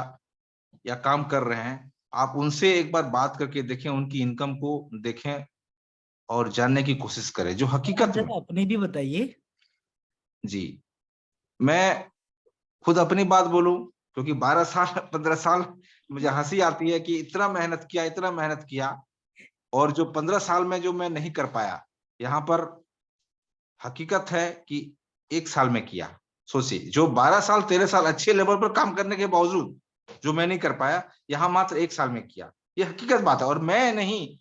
या काम कर रहे हैं, आप उनसे एक बार बात करके देखें, उनकी इनकम को देखें और जानने की कोशिश करें जो हकीकत में। अपनी भी बताइए। जी, मैं खुद अपनी बात बोलूं, क्योंकि 12 साल 15 साल मुझे हंसी आती है कि इतना मेहनत किया, और जो 15 साल में जो मैं नहीं कर पाया, यहाँ पर हकीकत है कि 1 साल में किया। सोचिए, जो 12 साल 13 साल अच्छे लेवल पर काम करने के बावजूद जो मैं नहीं कर पाया, यहाँ मात्र 1 साल में किया। ये हकीकत बात है, और मैं नहीं,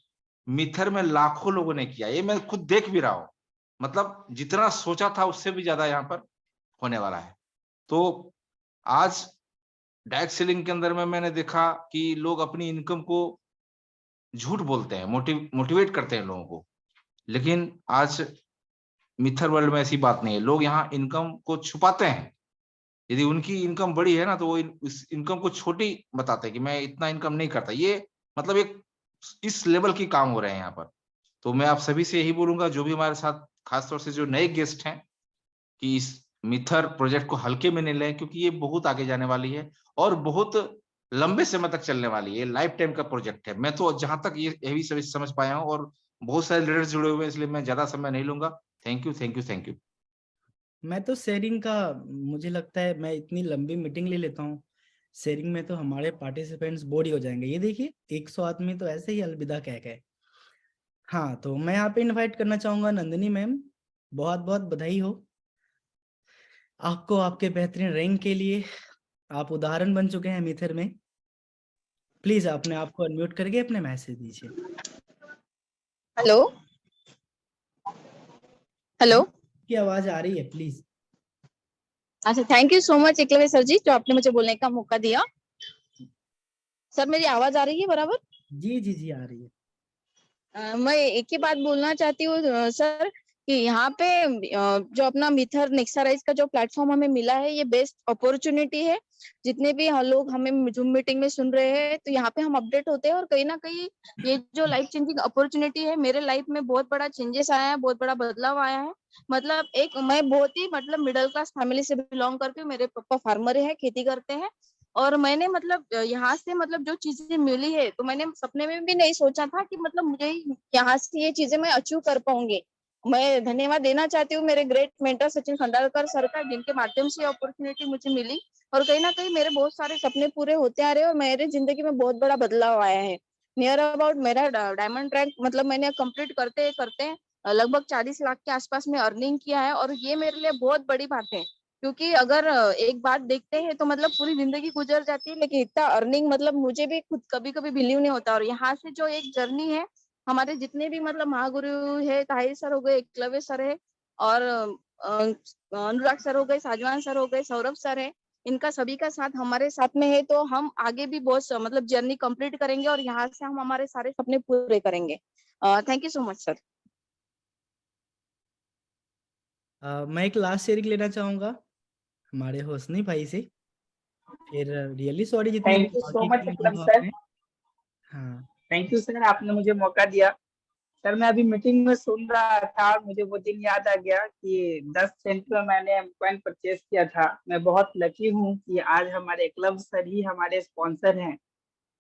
मिथर में लाखों लोगों ने किया, ये मैं खुद देख भी रहा हूँ। मतलब जितना सोचा था उससे भी ज्यादा यहाँ पर होने वाला है। तो आज डायरेक्ट सेलिंग के अंदर में मैंने देखा कि लोग अपनी इनकम को झूठ बोलते हैं, मोटिवेट करते हैं लोगों को, लेकिन आज मिथर वर्ल्ड में ऐसी बात नहीं है। लोग यहाँ इनकम को छुपाते हैं। यदि उनकी इनकम बड़ी है ना, तो वो इस इनकम को छोटी बताते हैं कि मैं इतना इनकम नहीं करता। ये मतलब एक इस लेवल की काम हो रहे हैं यहाँ पर। तो मैं आप सभी से यही बोलूंगा, जो भी हमारे साथ खासतौर से जो नए गेस्ट हैं, कि इस मिथर प्रोजेक्ट को हल्के में नहीं लें, क्योंकि ये बहुत आगे जाने वाली है और बहुत लंबे समय तक चलने वाली है। ये लाइफ टाइम का प्रोजेक्ट है। मैं तो जहां तक ये सभी समझ पाया हूँ, और बहुत सारे लीडर्स जुड़े हुए हैं, इसलिए मैं ज्यादा समय नहीं लूंगा। Thank you, thank you, thank you. मैं तो शेयरिंग का, मुझे लगता है मैं इतनी लंबी मीटिंग ले लेता हूँ, शेयरिंग में तो हमारे पार्टिसिपेंट्स बोर ही हो जाएंगे। ये देखिए 100 आदमी तो ऐसे ही अलविदा कह गए। हाँ, तो मैं यहाँ पे इनवाइट करना चाहूंगा नंदिनी मैम। बहुत बहुत बधाई हो आपको आपके बेहतरीन रैंक के लिए। आप उदाहरण बन चुके हैं मिथर में। प्लीज अपने आप को अनम्यूट करके अपने मैसेज दीजिए। हेलो हेलो, की आवाज आ रही है प्लीज। अच्छा, thank you so much Eklavya sir ji, जो आपने मुझे बोलने का मौका दिया। सर मेरी आवाज आ रही है बराबर? जी जी जी, आ रही है। मैं एक ही बात बोलना चाहती हूँ सर, कि यहाँ पे जो अपना मिथर नेक्साराइज का जो प्लेटफॉर्म हमें मिला है, ये बेस्ट अपॉर्चुनिटी है। जितने भी लोग हमें जूम मीटिंग में सुन रहे हैं, तो यहाँ पे हम अपडेट होते हैं, और कहीं ना कहीं ये जो लाइफ चेंजिंग अपॉर्चुनिटी है, मेरे लाइफ में बहुत बड़ा चेंजेस आया है, बहुत बड़ा बदलाव आया है। मतलब मैं बहुत ही मिडिल क्लास फैमिली से बिलोंग करती हूँ। मेरे पापा फार्मर है, खेती करते हैं, और मैंने यहाँ से जो चीजें मिली है, तो मैंने सपने में भी नहीं सोचा था कि मुझे यहाँ से ये चीजें मैं अचीव कर पाऊंगी। मैं धन्यवाद देना चाहती हूँ मेरे ग्रेट मेंटर सचिन खंडालकर सर का, जिनके माध्यम से अपॉर्चुनिटी मुझे मिली, और कहीं ना कहीं मेरे बहुत सारे सपने पूरे होते आ रहे हैं, और मेरे जिंदगी में बहुत बड़ा बदलाव आया है। नियर अबाउट मेरा डायमंड रैंक मैंने कंप्लीट करते करते लगभग 40 लाख के आसपास में अर्निंग किया है, और ये मेरे लिए बहुत बड़ी बात है। क्योंकि अगर एक बात देखते हैं तो पूरी जिंदगी गुजर जाती है, लेकिन इतना अर्निंग मुझे भी खुद कभी कभी बिलीव नहीं होता। और यहाँ से जो एक जर्नी है, हमारे जितने भी महागुरु है, ताहिर सर हो गए, एकलव्य सर है, और अनुराग सर हो गए, साजवान सर हो गए, सौरभ सर है, इनका सभी का साथ हमारे साथ में है, तो हम आगे भी बहुत जर्नी कंप्लीट करेंगे, और यहाँ से हम हमारे सारे सपने पूरे करेंगे। Thank you so much sir. मैं एक लास्ट शेयरिंग लेना चाहूंगा हमारे होसनी भाई से। फिर रियली सॉरी जितने thank you so much sir. हाँ, थैंक यू सर, आपने मुझे मौका दिया। सर मैं अभी मीटिंग में सुन रहा था, और मुझे वो दिन याद आ गया कि 10 सेंट में मैंने कॉइन परचेज किया था। मैं बहुत लकी हूँ कि आज हमारे क्लब सर ही हमारे स्पॉन्सर हैं।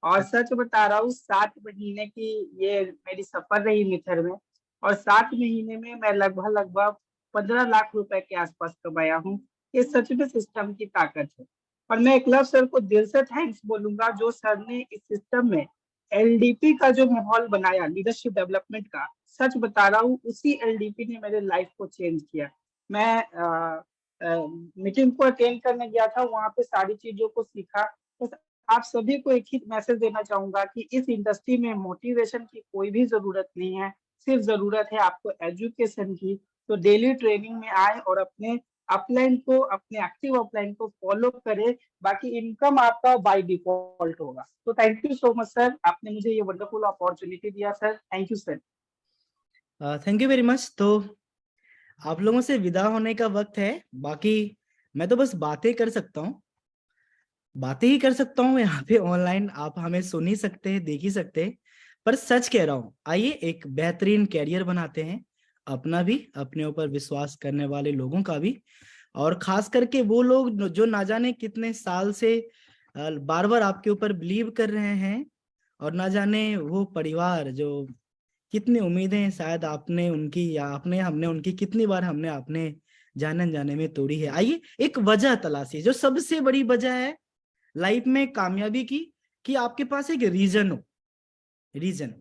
और सच बता रहा हूँ, 7 महीने की ये मेरी सफर रही मिथर में, और 7 महीने में मैं लगभग 15 लाख रुपए के आसपास कमाया हूँ। ये सच में सिस्टम की ताकत है। और मैं एकलव्य सर को दिल से थैंक्स बोलूंगा, जो सर ने इस सिस्टम में एलडीपी का जो माहौल बनाया, लीडरशिप डेवलपमेंट का, सच बता रहा हूँ उसी एलडीपी ने मेरे लाइफ को चेंज किया। मैं मीटिंग को अटेंड करने गया था, वहां पे सारी चीजों को सीखा। बस आप सभी को एक ही मैसेज देना चाहूंगा कि इस इंडस्ट्री में मोटिवेशन की कोई भी जरूरत नहीं है, सिर्फ जरूरत है आपको एजुकेशन की। तो डेली ट्रेनिंग में आए और अपने अपलाइन को, अपने एक्टिव अपलाइन को फॉलो करे, बाकी इनकम आपका बाय डिफॉल्ट होगा। तो thank you so much sir, आपने मुझे ये वंडरफुल अपॉर्चुनिटी दिया sir, thank you sir. Thank you very much. तो आप लोगों से विदा होने का वक्त है। बाकी मैं तो बस बातें कर सकता हूँ, बातें ही कर सकता हूँ यहाँ पे ऑनलाइन, आप हमें सुन ही सकते हैं, देख ही सकते हैं। पर सच कह रहा हूँ, आइए एक बेहतरीन कैरियर बनाते हैं, अपना भी, अपने ऊपर विश्वास करने वाले लोगों का भी, और खास करके वो लोग जो ना जाने कितने साल से बार बार आपके ऊपर बिलीव कर रहे हैं, और ना जाने वो परिवार जो कितनी उम्मीदें शायद आपने उनकी या हमने उनकी कितनी बार हमने आपने जाने अनजाने में तोड़ी है। आइए एक वजह तलाशी, जो सबसे बड़ी वजह है लाइफ में कामयाबी की, कि आपके पास एक रीजन हो। रीजन,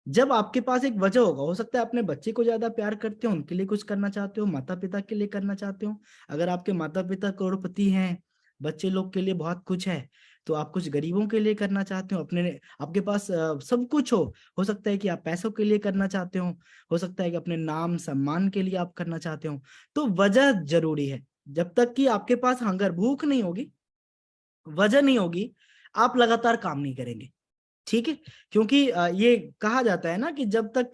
जब आपके पास एक वजह होगा, हो सकता है अपने बच्चे को ज्यादा प्यार करते हो, उनके लिए कुछ करना चाहते हो, माता पिता के लिए करना चाहते हो। अगर आपके माता पिता करोड़पति हैं, बच्चे लोग के लिए बहुत कुछ है, तो आप कुछ गरीबों के लिए करना चाहते हो। अपने, आपके पास सब कुछ हो सकता है कि आप पैसों के लिए करना चाहते हो सकता है कि अपने नाम सम्मान के लिए आप करना चाहते हो। तो वजह जरूरी है। जब तक कि आपके पास हंगर, भूख नहीं होगी, वजह नहीं होगी, आप लगातार काम नहीं करेंगे। ठीक है, क्योंकि ये कहा जाता है ना कि जब तक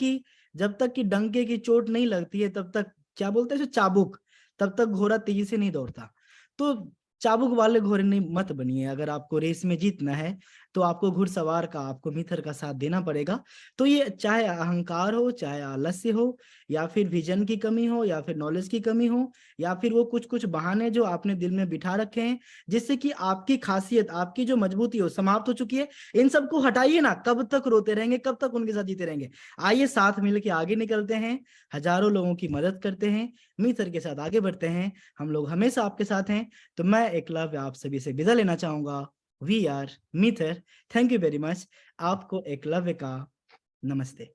कि डंके की चोट नहीं लगती है, तब तक, क्या बोलते हैं, चाबुक, तब तक घोड़ा तेजी से नहीं दौड़ता। तो चाबुक वाले घोड़े नहीं मत बनिए। अगर आपको रेस में जीतना है तो आपको घुड़सवार का, आपको मित्र का साथ देना पड़ेगा। तो ये चाहे अहंकार हो, चाहे आलस्य हो, या फिर विजन की कमी हो, या फिर नॉलेज की कमी हो, या फिर वो कुछ कुछ बहाने जो आपने दिल में बिठा रखे हैं, जिससे कि आपकी खासियत, आपकी जो मजबूती हो समाप्त हो चुकी है, इन सबको हटाइए ना। कब तक रोते रहेंगे, कब तक उनके साथ जीते रहेंगे? आइए साथ मिलकर आगे निकलते हैं, हजारों लोगों की मदद करते हैं, मित्र के साथ आगे बढ़ते हैं। हम लोग हमेशा आपके साथ हैं। तो मैं एकलव्य आप सभी से विदा लेना चाहूंगा। वी आर मित्र। Thank you very much. आपको एकलव्य का नमस्ते।